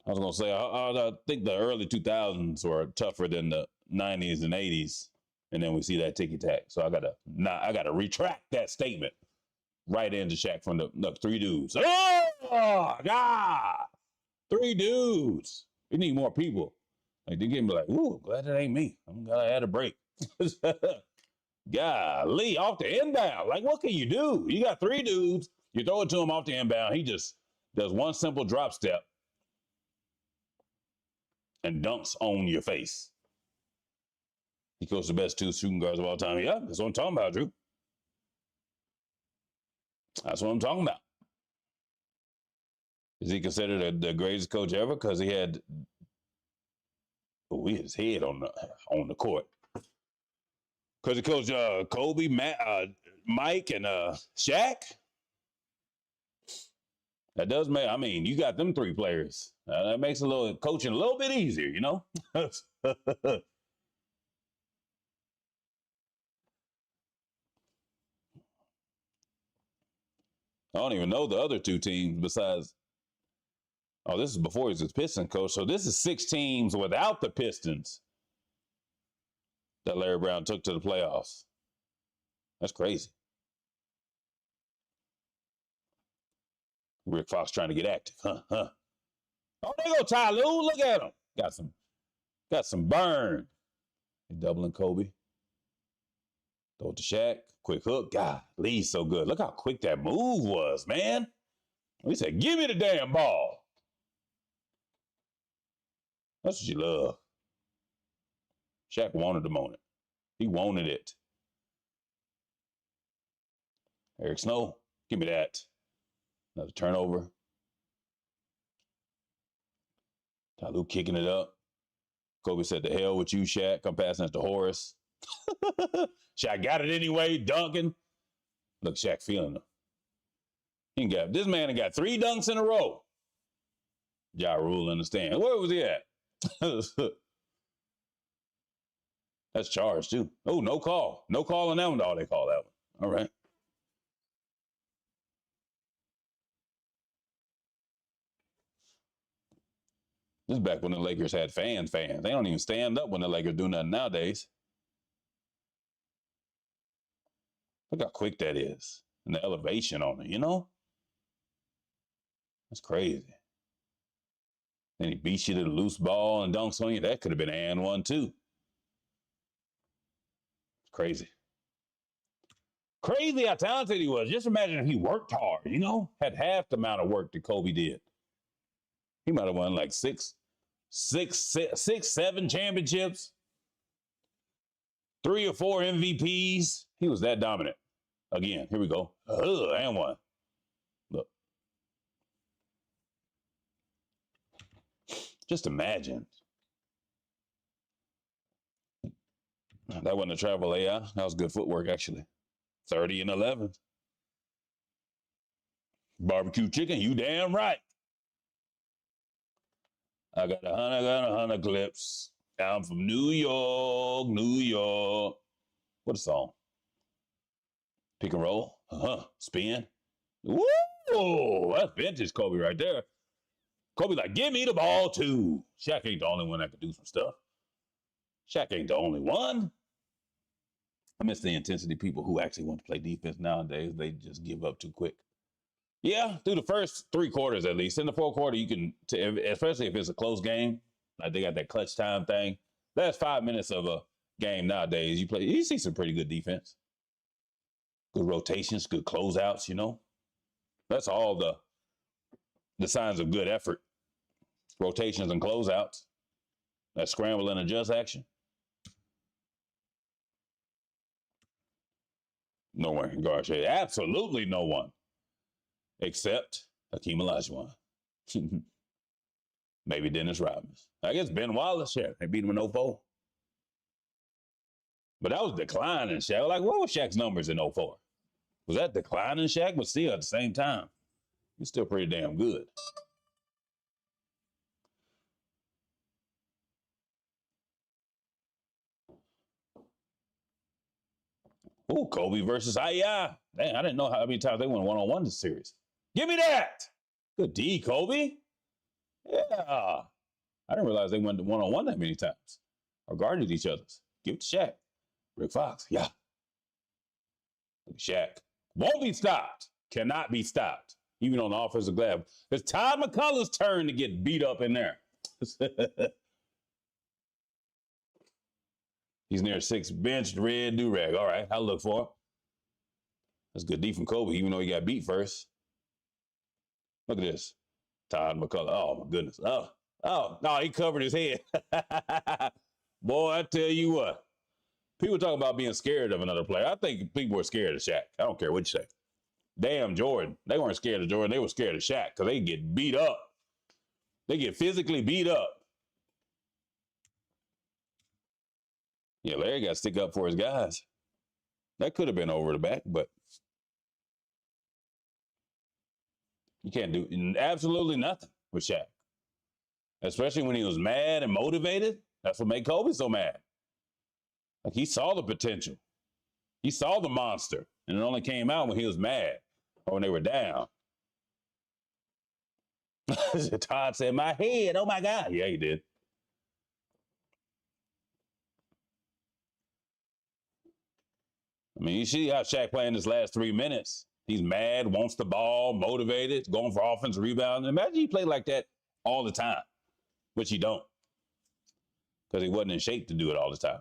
A: I was going to say, I think the early 2000s were tougher than the 90s and 80s, and then we see that ticky-tack. So I got to retract that statement. Right into Shaq from the 3 dudes. Oh, God. 3 dudes. We need more people. Like, they get me like, ooh, glad it ain't me. I'm glad I had a break. Golly, off the inbound. Like, what can you do? You got 3 dudes. You throw it to him off the inbound. He just does one simple drop step and dunks on your face. He goes the best 2 shooting guards of all time. Yeah, that's what I'm talking about, Drew. That's what I'm talking about. Is he considered the greatest coach ever? Because he had his head on the court. Because he coached Kobe, Mike, and Shaq. That does make, I mean, you got them 3 players. That makes coaching a little bit easier, you know? I don't even know the other 2 teams besides. Oh, this is before he was his Pistons coach. So this is 6 teams without the Pistons that Larry Brown took to the playoffs. That's crazy. Rick Fox trying to get active. Huh. Oh, there go Ty Lue. Look at him. Got some burn. He's doubling Kobe. Throw it to Shaq. Quick hook. God, Lee's so good. Look how quick that move was, man. He said, give me the damn ball. That's what you love. Shaq wanted the moment. He wanted it. Eric Snow, give me that. Another turnover. Ty Lue kicking it up. Kobe said, to hell with you, Shaq. I'm passing it to Horace. Shaq got it anyway, dunking. Look, Shaq feeling him. This man got 3 dunks in a row. Ja Rule in the stand. Where was he at? That's charged too. Oh, no call. No call on that one. Oh, they call that one. All right. This is back when the Lakers had fans. They don't even stand up when the Lakers do nothing nowadays. Look how quick that is. And the elevation on it, you know? That's crazy. Then he beats you to the loose ball and dunks on you. That could have been an one too. It's crazy. Crazy how talented he was. Just imagine if he worked hard, you know? Had half the amount of work that Kobe did. He might have won like six, 7 championships, 3 or 4 MVPs. He was that dominant. Again, here we go. And one. Look. Just imagine. That wasn't a travel AI. That was good footwork, actually. 30 and 11. Barbecue chicken, you damn right. I got 100 clips. I'm from New York, New York. What a song. Pick and roll. Spin. Woo! That's vintage Kobe right there. Kobe like, give me the ball too. Shaq ain't the only one that could do some stuff. Shaq ain't the only one. I miss the intensity people who actually want to play defense nowadays. They just give up too quick. Yeah, through the first 3 quarters at least. In the fourth quarter, you can, especially if it's a close game, like they got that clutch time thing. Last 5 minutes of a game nowadays, you see some pretty good defense. Good rotations, good closeouts, you know. That's all the signs of good effort. Rotations and closeouts. That scramble and adjust action. No one can guard Shea. Absolutely no one. Except Hakeem Olajuwon. Maybe Dennis Rodman. I guess Ben Wallace, yeah. They beat him in 04. But that was declining Shaq. Like, what was Shaq's numbers in 04? Was that declining Shaq? But still, at the same time, he's still pretty damn good. Oh, Kobe versus Aya. Dang, I didn't know how many times they went one-on-one this series. Give me that. Good D, Kobe. Yeah. I didn't realize they went one-on-one that many times or guarded each other's. Give it to Shaq. Rick Fox. Yeah. Shaq. Won't be stopped. Cannot be stopped. Even on the offensive glass. It's Todd McCullough's turn to get beat up in there. He's near 6, benched, red do-rag. All right, I'll look for him. That's good D from Kobe, even though he got beat first. Look at this. Todd McCullough. Oh, my goodness. Oh, no, he covered his head. Boy, I tell you what. People talk about being scared of another player. I think people were scared of Shaq. I don't care what you say. Damn, Jordan. They weren't scared of Jordan. They were scared of Shaq because they get beat up. They get physically beat up. Yeah, Larry got to stick up for his guys. That could have been over the back, but you can't do absolutely nothing with Shaq. Especially when he was mad and motivated. That's what made Kobe so mad. Like, he saw the potential. He saw the monster. And it only came out when he was mad or when they were down. Todd said, my head, oh my God. Yeah, he did. I mean, you see how Shaq playing his last 3 minutes. He's mad, wants the ball, motivated, going for offensive rebounds. Imagine he played like that all the time, which he don't, because he wasn't in shape to do it all the time.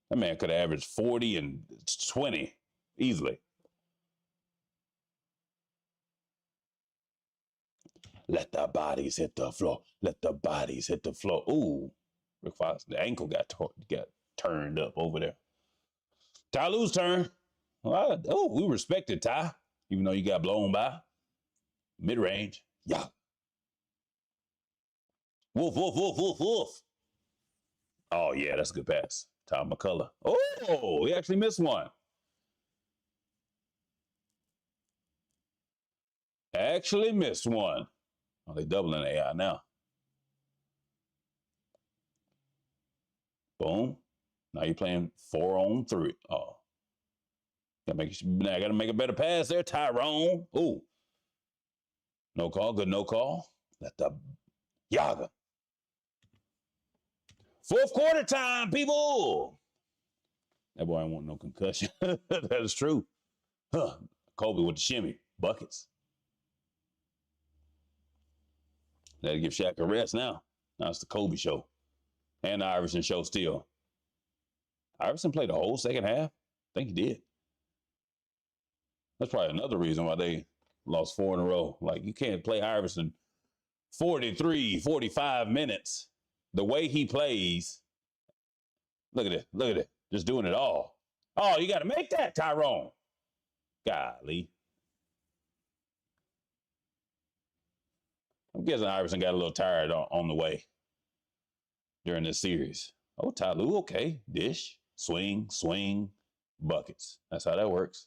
A: That man could have averaged 40 and 20 easily. Let the bodies hit the floor. Let the bodies hit the floor. Ooh, Rick Fox, the ankle got turned up over there. Ty Lue's turn. Oh, we respected Ty, even though you got blown by. Mid-range. Yeah. Wolf, wolf, wolf, wolf, wolf. Oh, yeah, that's a good pass. Tom McCullough. Oh, he actually missed one. Actually missed one. Oh, they doubling AI now. Boom. Now you're playing 4-on-3. Oh. Gotta make a better pass there, Tyrone. Ooh. No call, good no call. Let the Yaga. Fourth quarter time, people. That boy ain't want no concussion. That is true. Huh. Kobe with the shimmy. Buckets. That'll give Shaq a rest now. Now it's the Kobe show. And the Iverson show still. Iverson played the whole second half? I think he did. That's probably another reason why they lost 4 in a row. Like, you can't play Iverson 43, 45 minutes. The way he plays. Look at it. Look at it. Just doing it all. Oh, you got to make that, Tyrone. Golly. I'm guessing Iverson got a little tired on the way during this series. Oh, Ty Lue, okay. Dish, swing, swing, buckets. That's how that works.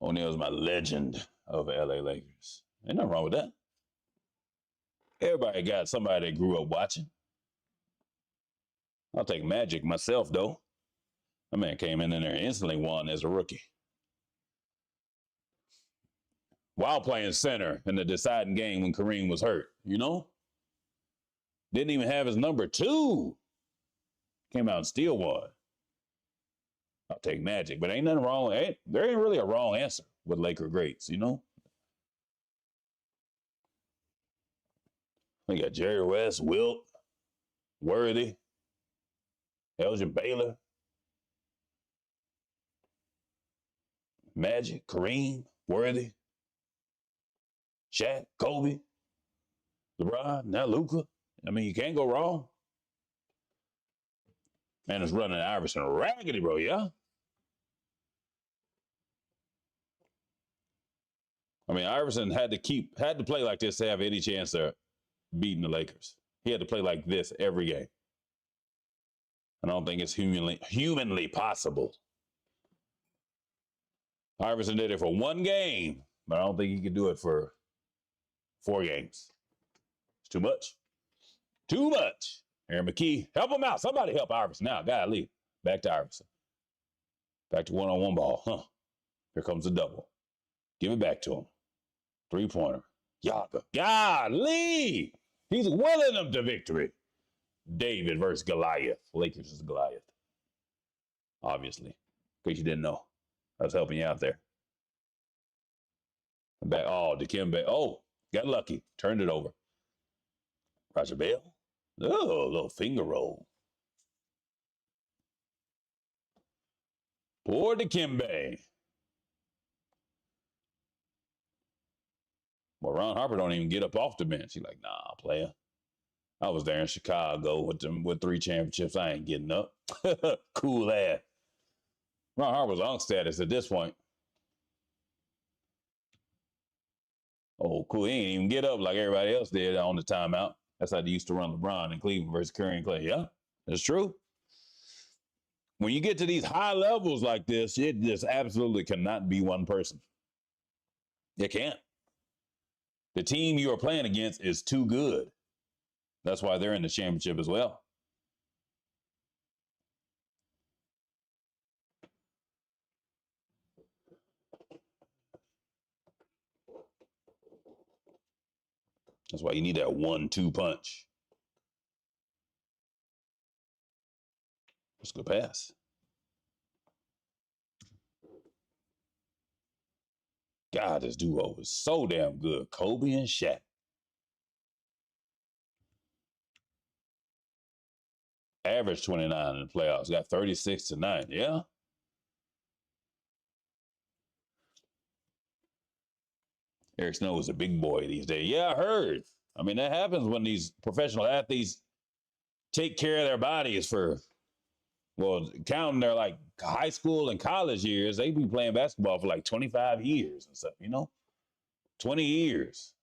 A: O'Neal's my legend of LA Lakers. Ain't nothing wrong with that. Everybody got somebody that grew up watching. I'll take Magic myself, though. My man came in there and instantly won as a rookie. While playing center in the deciding game when Kareem was hurt, you know? Didn't even have his number 2. Came out and still won. I'll take Magic, but ain't nothing wrong. There ain't really a wrong answer with Laker greats, you know? We got Jerry West, Wilt, Worthy, Elgin Baylor, Magic, Kareem, Worthy, Shaq, Kobe, LeBron, now Luka. I mean, you can't go wrong. Man, it's running Iverson raggedy, bro, yeah? I mean, Iverson had to play like this to have any chance of beating the Lakers. He had to play like this every game. I don't think it's humanly possible. Iverson did it for 1 game, but I don't think he could do it for 4 games. It's too much. Too much. Aaron McKee, help him out. Somebody help Iverson now. Golly. Back to Iverson. Back to one-on-one ball. Huh. Here comes the double. Give it back to him. 3-pointer. Yaga. Golly. He's willing them to victory. David versus Goliath. Lakers is Goliath. Obviously. In case you didn't know. I was helping you out there. Back. Oh, Dikembe. Oh, got lucky. Turned it over. Roger Bell. Oh, a little finger roll. Poor Dikembe. Well, Ron Harper don't even get up off the bench. He's like, nah, player. I was there in Chicago with 3 championships. I ain't getting up. Cool ass. Ron Harper's on status at this point. Oh, cool. He ain't even get up like everybody else did on the timeout. That's how they used to run LeBron in Cleveland versus Curry and Clay. Yeah, that's true. When you get to these high levels like this, it just absolutely cannot be one person. It can't. The team you are playing against is too good. That's why they're in the championship as well. That's why you need that 1-2 punch. Let's go pass. God, this duo is so damn good. Kobe and Shaq. Average 29 in the playoffs. Got 36 to 9. Yeah. Eric Snow is a big boy these days. Yeah, I heard. I mean, that happens when these professional athletes take care of their bodies for, well, counting their like high school and college years, they be playing basketball for like 25 years and stuff, you know? 20 years.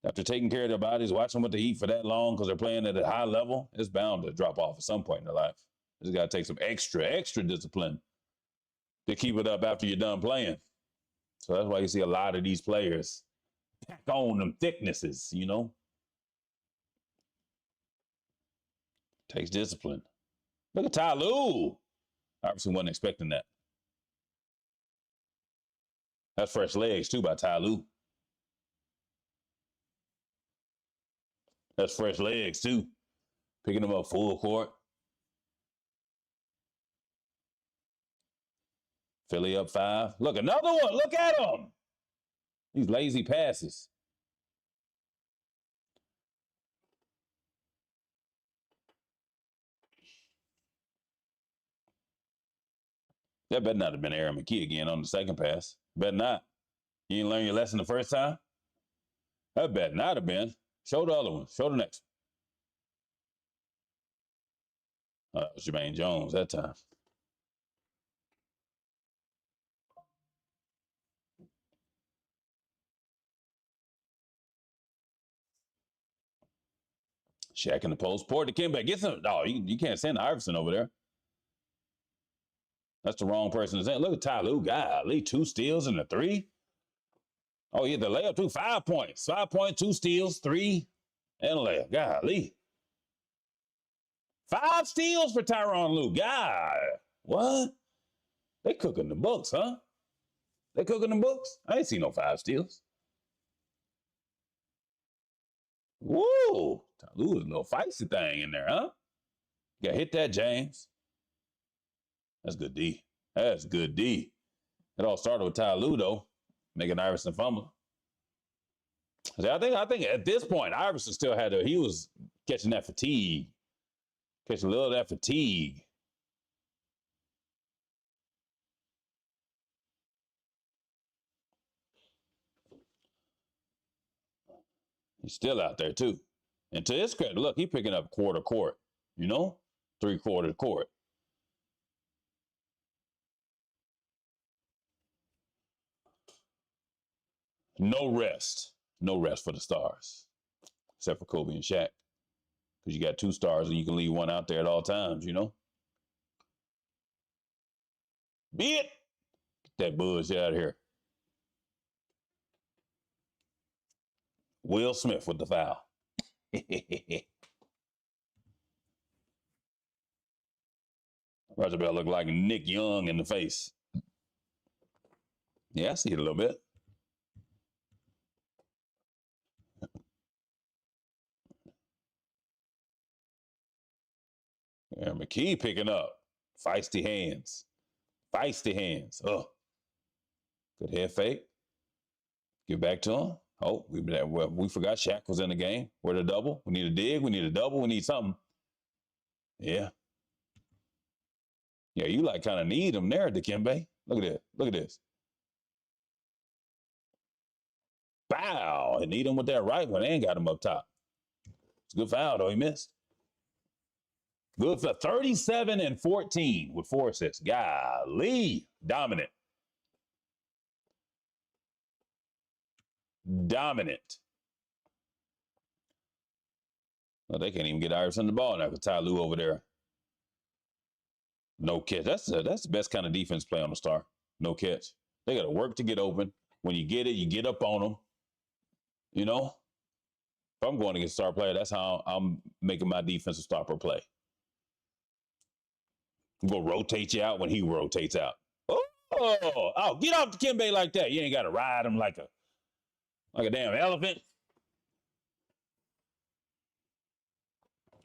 A: After taking care of their bodies, watching what they eat for that long because they're playing at a high level, it's bound to drop off at some point in their life. Just got to take some extra discipline to keep it up after you're done playing. So that's why you see a lot of these players pack on them thicknesses, you know. Takes discipline. Look at Ty Lue. Obviously wasn't expecting that. That's fresh legs too by Ty Lue. That's fresh legs too. Picking them up full court. Philly up 5. Look, another one. Look at him. These lazy passes. That better not have been Aaron McKee again on the second pass. Better not. You didn't learn your lesson the first time? That better not have been. Show the other one. Show the next one. That was Jermaine Jones that time. Shaq in the post. Port to Kimbe. Get some. Oh, you can't send Iverson over there. That's the wrong person to send. Look at Ty Lue. Golly, 2 steals and a 3. Oh, yeah, the layup too. 5 points. 5 points, 2 steals, 3, and a layup. Golly. 5 steals for Tyronn Lue. God. What? They cooking the books, huh? They cooking the books? I ain't seen no 5 steals. Woo! Ty Lue is a little feisty thing in there, huh? You gotta hit that, James. That's good D. That's good D. It all started with Ty Lue, though, making Iverson fumble. See, I think at this point, Iverson still had he was catching that fatigue. Catching a little of that fatigue. He's still out there, too. And to his credit, look, he's picking up quarter court, you know? 3/4 court. No rest. No rest for the stars, except for Kobe and Shaq. Because you got 2 stars and you can leave one out there at all times, you know? Be it. Get that bullshit out of here. Will Smith with the foul. Roger Bell looked like Nick Young in the face. Yeah, I see it a little bit. Yeah, McKee picking up. Feisty hands. Feisty hands. Oh. Good head fake. Give back to him. Oh, we forgot Shaq was in the game. Where the double? We need a dig. We need a double. We need something. Yeah. Yeah, you like kind of need him there, Dikembe. Look at this. Look at this. Bow. And need him with that right one and got him up top. It's a good foul, though. He missed. Good for 37 and 14 with 4 assists. Golly. Dominant. Dominant. Well, they can't even get Iverson the ball now because Ty Lue over there. No catch. That's the best kind of defense play on the star. No catch. They got to work to get open. When you get it, you get up on them. You know? If I'm going against star player, that's how I'm making my defensive stopper play. I'm going to rotate you out when he rotates out. Oh, get off Dikembe like that. You ain't got to ride him like a damn elephant.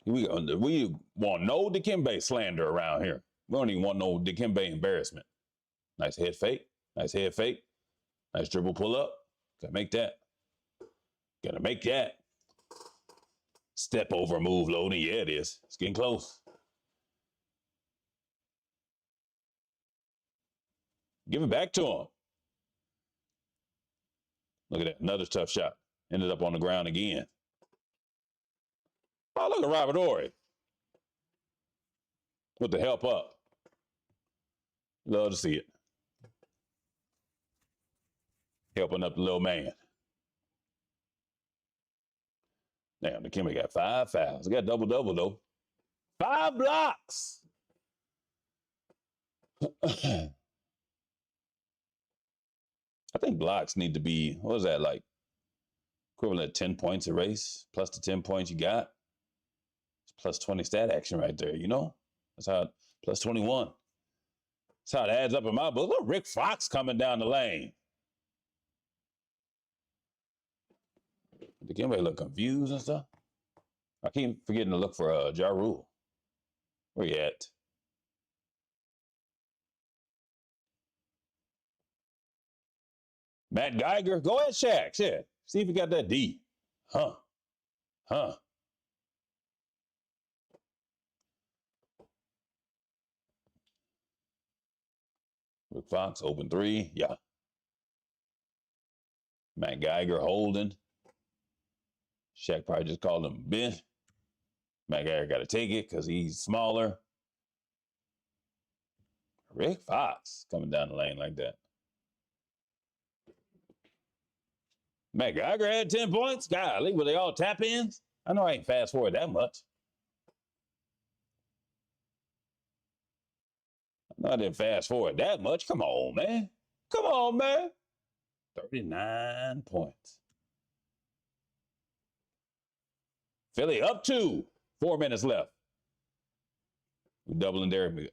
A: We want no Dikembe slander around here. We don't even want no Dikembe embarrassment. Nice head fake. Nice head fake. Nice dribble pull up. Gotta make that. Gotta make that. Step over move loading. Yeah, it is. It's getting close. Give it back to him. Look at that. Another tough shot. Ended up on the ground again. Oh, look at Robert Horry. With the help up. Love to see it. Helping up the little man. Damn, Dikembe got 5 fouls. He got double-double, though. 5 blocks. I think blocks need to be, what is that, like equivalent of 10 points a race plus the 10 points you got. It's plus 20 stat action right there, you know? That's how, plus 21. That's how it adds up in my book. Look, Rick Fox coming down the lane. Did anybody look confused and stuff? I keep forgetting to look for Ja Rule. Where you at? Matt Geiger? Go ahead, Shaq. Yeah. See if you got that D. Huh. Rick Fox, open three. Yeah. Matt Geiger holding. Shaq probably just called him Ben. Matt Geiger got to take it because he's smaller. Rick Fox coming down the lane like that. Matt Geiger had 10 points. Golly, were they all tap ins? I know I ain't fast forward that much. I know I didn't fast forward that much. Come on, man. Come on, man. 39 points. Philly up 2. 4 minutes left. We're doubling Derek.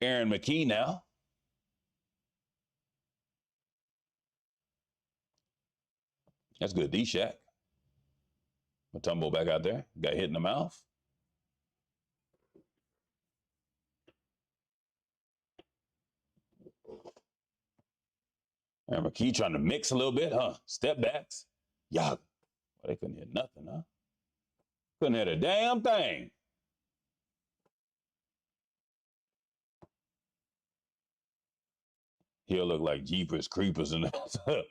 A: Aaron McKee now. That's good, D-Shack. Matumbo back out there. Got hit in the mouth. Aaron McKee trying to mix a little bit, huh? Step backs. Yeah. Well, they couldn't hit nothing, huh? Couldn't hit a damn thing. He'll look like Jeepers Creepers and that.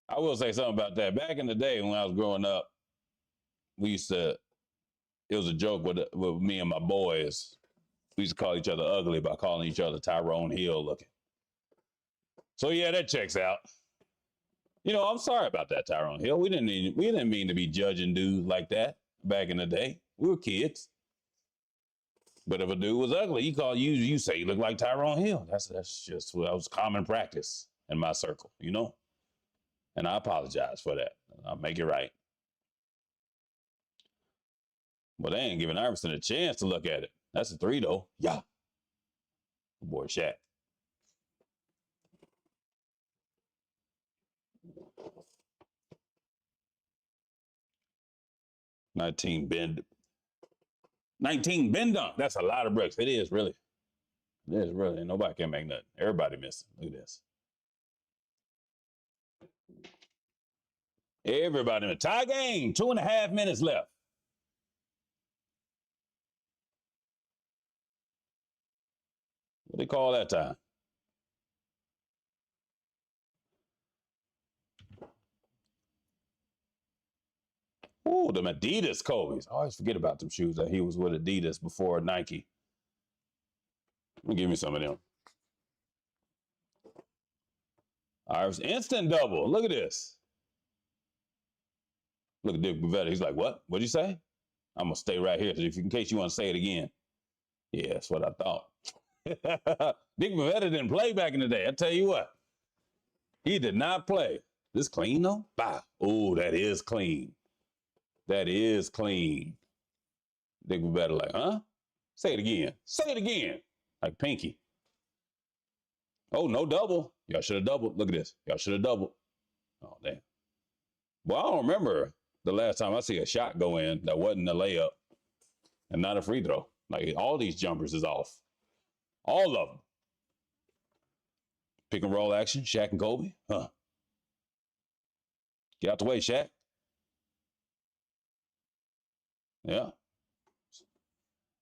A: I will say something about that. Back in the day when I was growing up, we used to, it was a joke with me and my boys. We used to call each other ugly by calling each other Tyrone Hill looking. So yeah, that checks out. You know, I'm sorry about that, Tyrone Hill. We didn't mean to be judging dudes like that back in the day. We were kids. But if a dude was ugly, you say you look like Tyrone Hill. That's just what was common practice in my circle, you know? And I apologize for that. I'll make it right. But they ain't giving Iverson a chance to look at it. That's a 3, though. Yeah. Boy, Shaq. $19 bend dunk. That's a lot of bricks. It is really. It is really. Nobody can make nothing. Everybody missing. Look at this. Everybody in a tie game. 2.5 minutes left. What they call that time? Ooh, them Adidas Kobe's. I always forget about them shoes that he was with Adidas before Nike. Give me some of them. Iris, instant double. Look at this. Look at Dick Bavetta. He's like, what? What'd you say? I'm going to stay right here in case you want to say it again. Yeah, that's what I thought. Dick Bavetta didn't play back in the day. I tell you what. He did not play. This clean, though? Bah. Oh, that is clean. That is clean. Dick Bavetta like, huh? Say it again. Say it again. Like Pinky. Oh, no double. Y'all should have doubled. Look at this. Y'all should have doubled. Oh, damn. Well, I don't remember the last time I see a shot go in that wasn't a layup and not a free throw. Like, all these jumpers is off. All of them. Pick and roll action, Shaq and Kobe. Huh. Get out the way, Shaq. Yeah.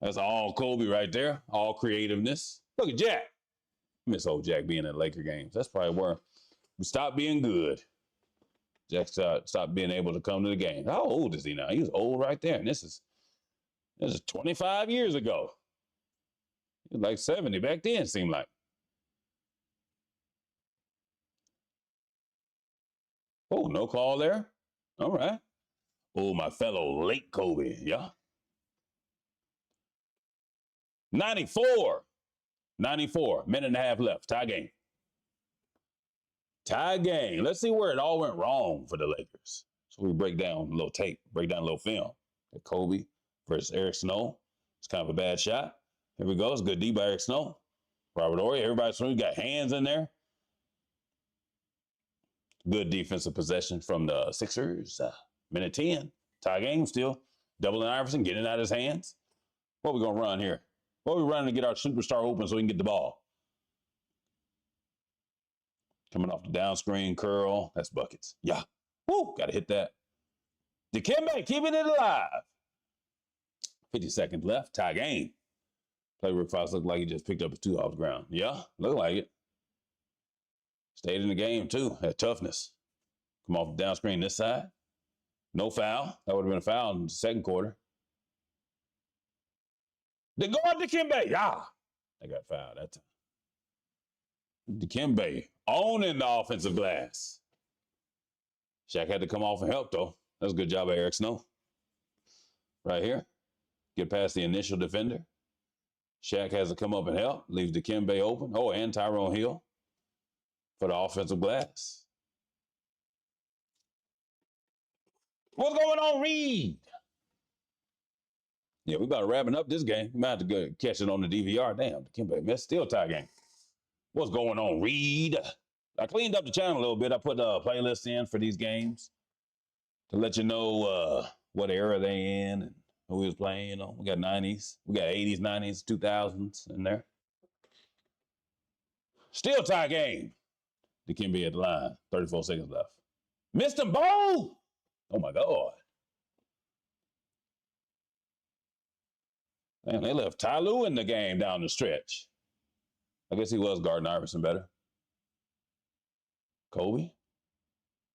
A: That's all Kobe right there. All creativeness. Look at Jack. Miss old Jack being at Laker games. That's probably where we stopped being good. Jack stopped being able to come to the game. How old is he now? He was old right there. And this is 25 years ago. He was like 70 back then, it seemed like. Oh, no call there. All right. Oh, my fellow late Kobe. Yeah. 94. 94. Minute and a half left. Tie game. Tie game. Let's see where it all went wrong for the Lakers. So we break down a little tape, break down a little film. Kobe versus Eric Snow. It's kind of a bad shot. Here we go. It's good D by Eric Snow. Robert Horry. Everybody's got hands in there. Good defensive possession from the Sixers. Minute 10. Tie game still. Doubling Iverson, getting it out of his hands. What are we going to run here? What are we running to get our superstar open so we can get the ball? Coming off the down screen curl. That's buckets. Yeah. Woo! Got to hit that. Dikembe keeping it alive. 50 seconds left. Tie game. Play Rick Fox looked like he just picked up his two off the ground. Yeah, looked like it. Stayed in the game, too. Had toughness. Come off the down screen this side. No foul. That would have been a foul in the second quarter. They go up to Dikembe. Yeah. They got fouled that time. Dikembe owning the offensive glass. Shaq had to come off and help, though. That was a good job by Eric Snow. Right here. Get past the initial defender. Shaq has to come up and help. Leaves Dikembe open. Oh, and Tyrone Hill for the offensive glass. What's going on, Reed? Yeah, we about wrapping up this game. We might have to go catch it on the DVR. Damn, Dikembe missed. Still tie game. What's going on, Reed? I cleaned up the channel a little bit. I put a playlist in for these games to let you know what era they in and who we was playing. You know, we got 90s, we got 80s, 90s, 2000s in there. Still tie game. Dikembe at the line. 34 seconds left. Missed him both. Oh my God. Man, they left Ty Lue in the game down the stretch. I guess he was guarding Iverson better. Kobe.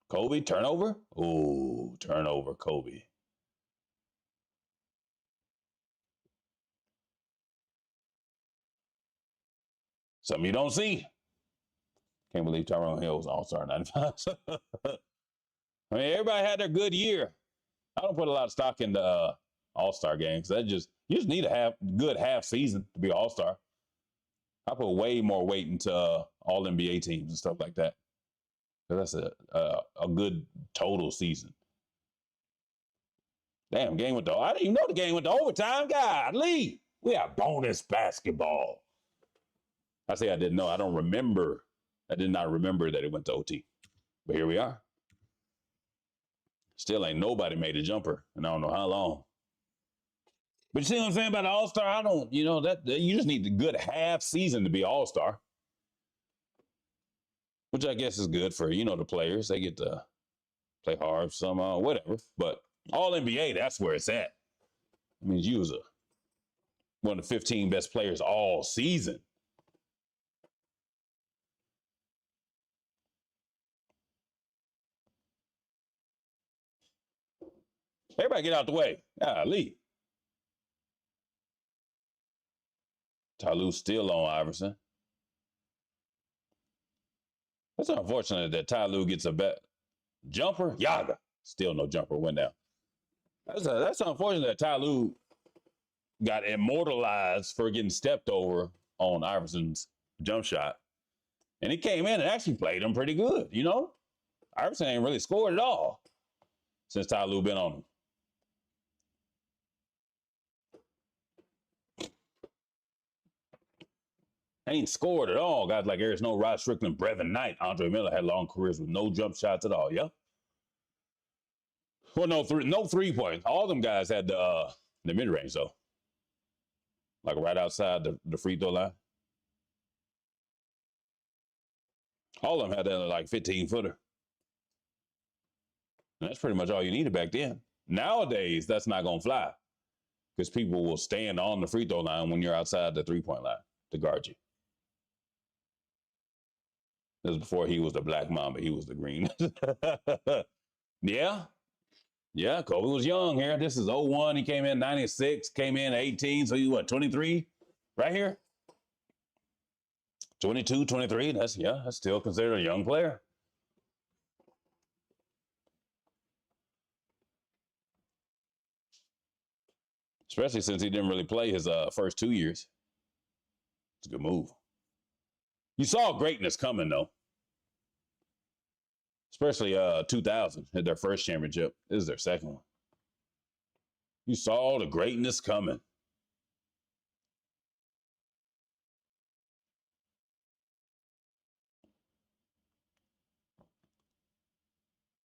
A: Kobe, turnover. Ooh, turnover, Kobe. Something you don't see. Can't believe Tyrone Hill was All-Star 95. I mean, everybody had their good year. I don't put a lot of stock in the All-Star games. You just need a good half season to be All-Star. I put way more weight into all NBA teams and stuff like that. That's a good total season. Damn, game went to, I didn't even know the game went to overtime. Golly, we have bonus basketball. I say I didn't know. I don't remember. I did not remember that it went to OT. But here we are. Still ain't nobody made a jumper, and I don't know how long. But you see what I'm saying about the All-Star? I don't, that you just need a good half season to be All-Star. Which I guess is good for, the players. They get to play hard somehow, whatever. But all NBA, that's where it's at. I mean, you was one of the 15 best players all season. Everybody get out the way. Golly. Ty Lue still on Iverson. It's unfortunate that Ty Lue gets a bet. Jumper, Yaga. Still no jumper, went down. That's unfortunate that Ty Lue got immortalized for getting stepped over on Iverson's jump shot. And he came in and actually played him pretty good, Iverson ain't really scored at all since Ty Lue been on him. Ain't scored at all. Guys like Eric Snow, Rod Strickland, Brevin Knight, Andre Miller had long careers with no jump shots at all. Yeah. Well, no 3-point. All them guys had the mid range though, like right outside the free throw line. All of them had that like 15-footer. And that's pretty much all you needed back then. Nowadays, that's not gonna fly because people will stand on the free throw line when you're outside the 3-point line to guard you. This was before he was the Black Mamba. He was the green. Yeah. Yeah, Kobe was young here. This is 01. He came in 96, came in 18. So he what, 23 right here? 22, 23. That's still considered a young player. Especially since he didn't really play his first 2 years. It's a good move. You saw greatness coming, though. especially 2000 at their first championship. This is their second one. You saw the greatness coming.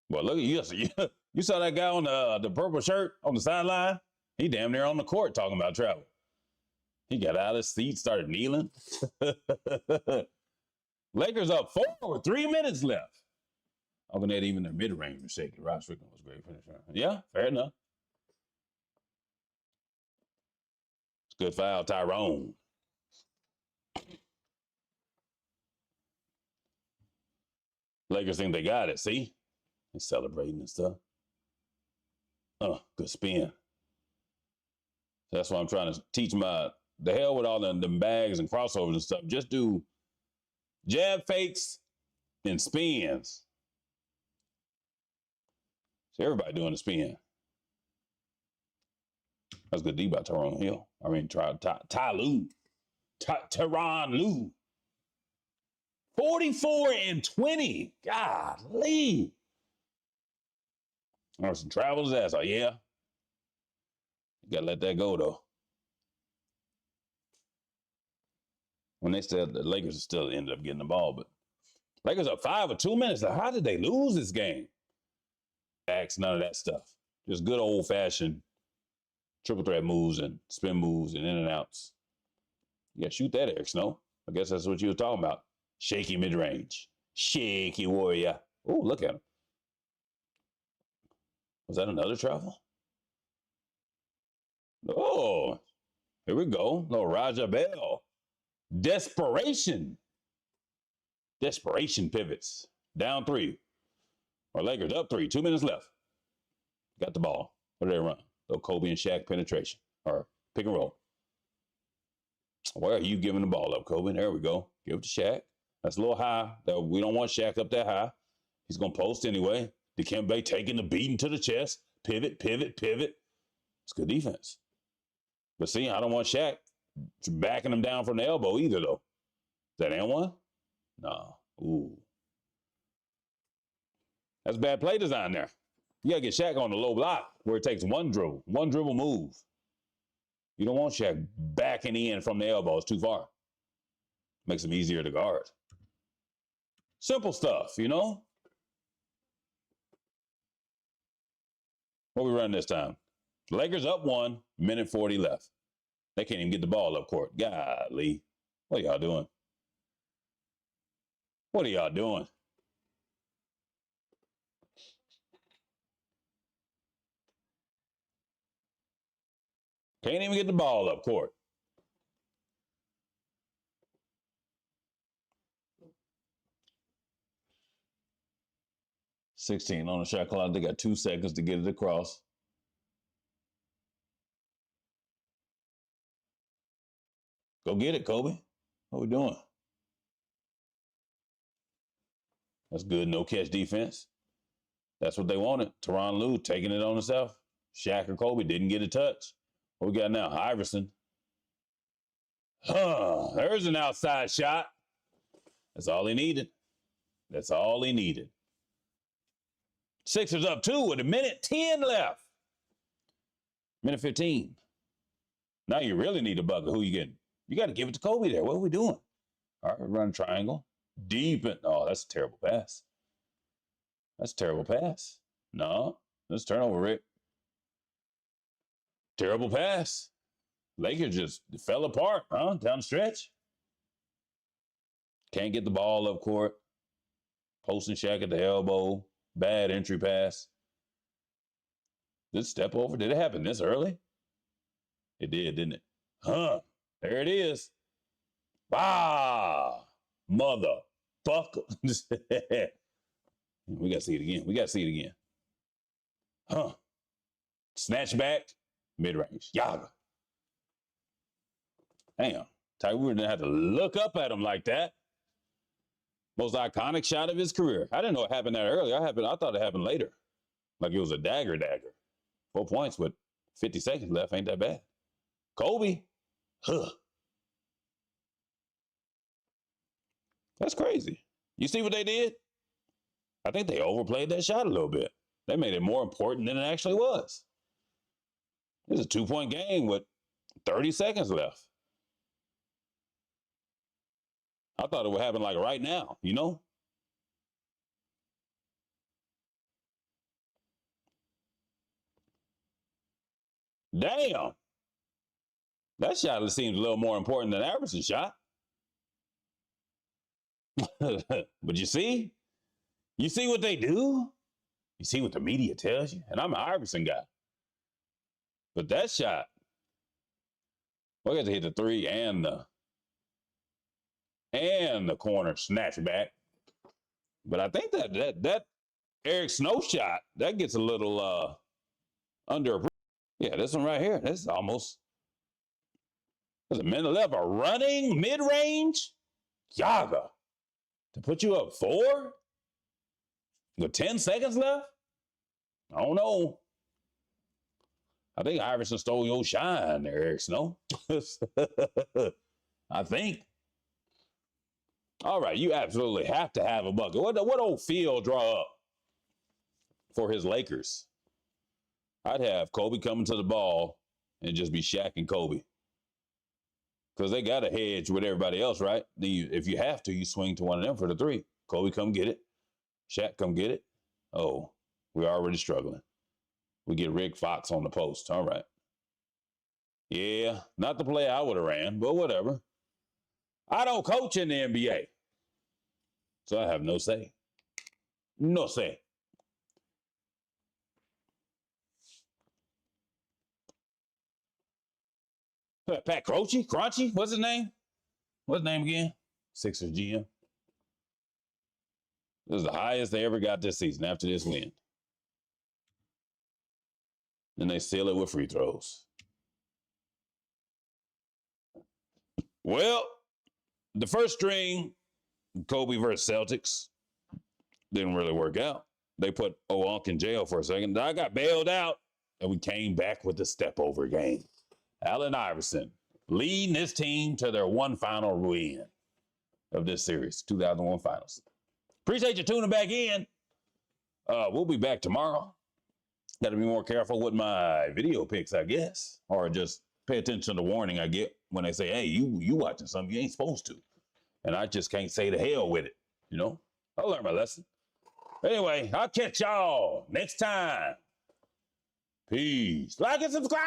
A: Well, look at you. You saw that guy on the purple shirt on the sideline? He damn near on the court talking about travel. He got out of his seat, started kneeling. Lakers up 4 with 3 minutes left. I'm going to add even their mid-range was shaky. Rod Strickland was a great finisher. Yeah, fair enough. It's good foul, Tyrone. Lakers think they got it. See? They're celebrating and stuff. Good spin. That's why I'm trying to teach the hell with all them bags and crossovers and stuff. Just do jab fakes and spins. See, everybody doing the spin. That's good D by Tyronn Hill. I mean, Tyronn Lue. 44 and 20. Golly. Arson travels his ass off. Yeah. You gotta let that go though. When they said the Lakers still ended up getting the ball, but Lakers up 5 with 2 minutes. How did they lose this game? Backs, none of that stuff. Just good old fashioned triple threat moves and spin moves and in and outs. You gotta shoot that, Eric Snow. I guess that's what you were talking about. Shaky mid range. Shaky warrior. Oh, look at him. Was that another travel? Oh, here we go. No Raja Bell. Desperation. Desperation pivots. Down 3. Or Lakers up 3. 2 minutes left. Got the ball. What did they run? Little Kobe and Shaq penetration. Or pick and roll. Where are you giving the ball up, Kobe? There we go. Give it to Shaq. That's a little high. We don't want Shaq up that high. He's going to post anyway. Dikembe taking the beating to the chest. Pivot, pivot, pivot. It's good defense. But see, I don't want Shaq backing him down from the elbow either, though. Is that N1? No. Ooh. That's bad play design there. You got to get Shaq on the low block where it takes one dribble move. You don't want Shaq backing in from the elbow. It's too far. Makes him easier to guard. Simple stuff, you know? What we running this time? Lakers up 1, minute 40 left. They can't even get the ball up court. Golly. What are y'all doing? What are y'all doing? Can't even get the ball up court. $16 on the shot clock. They got 2 seconds to get it across. Go get it, Kobe. What we doing? That's good. No catch defense. That's what they wanted. Tyronn Lue taking it on himself. Shaq or Kobe didn't get a touch. What we got now? Iverson. There's an outside shot. That's all he needed. That's all he needed. Sixers up 2 with a minute 10 left. Minute 15. Now you really need a bucket. Who you getting? You got to give it to Kobe there. What are we doing? All right, run triangle. Deep. Oh, that's a terrible pass. That's a terrible pass. No, let's turn over, Rick. Terrible pass. Lakers just fell apart, huh? Down the stretch. Can't get the ball up court. Posting Shaq at the elbow. Bad entry pass. Did it step over? Did it happen this early? It did, didn't it? Huh. There it is. Ah, motherfucker. We got to see it again. We got to see it again. Huh. Snatch back. Mid-range. Yaga. Damn. Tyronn didn't have to look up at him like that. Most iconic shot of his career. I didn't know it happened that early. I thought it happened later. Like it was a dagger. 4 points with 50 seconds left. Ain't that bad. Kobe. Huh. That's crazy. You see what they did? I think they overplayed that shot a little bit. They made it more important than it actually was. It's a 2-point game with 30 seconds left. I thought it would happen like right now, you know? Damn. That shot seems a little more important than Iverson's shot. But you see what they do? You see what the media tells you? And I'm an Iverson guy. But that shot, we got to hit the three and the corner snatch back. But I think that Eric Snow shot, that gets a little under. Yeah, this one right here. This is almost. There's a minute left. A running mid-range Yaga to put you up 4 with 10 seconds left. I don't know. I think Iverson stole your shine there, Eric Snow. I think. All right, you absolutely have to have a bucket. What old Phil draw up for his Lakers? I'd have Kobe coming to the ball and just be Shaq and Kobe. Because they got a hedge with everybody else, right? If you have to, you swing to one of them for the three. Kobe, come get it. Shaq, come get it. Oh, we're already struggling. We get Rick Fox on the post. All right. Yeah, not the play I would have ran, but whatever. I don't coach in the NBA. So I have no say. No say. Pat Crunchy, what's his name? What's his name again? Sixers GM. This is the highest they ever got this season after this win. Then they seal it with free throws. Well, the first string, Kobe versus Celtics, didn't really work out. They put Owonk in jail for a second. Then I got bailed out, and we came back with the step-over game. Allen Iverson leading his team to their one final win of this series, 2001 Finals. Appreciate you tuning back in. We'll be back tomorrow. Got to be more careful with my video picks, I guess, or just pay attention to the warning I get when they say, hey, you watching something you ain't supposed to. And I just can't say the hell with it, you know? I'll learn my lesson. Anyway, I'll catch y'all next time. Peace. Like and subscribe.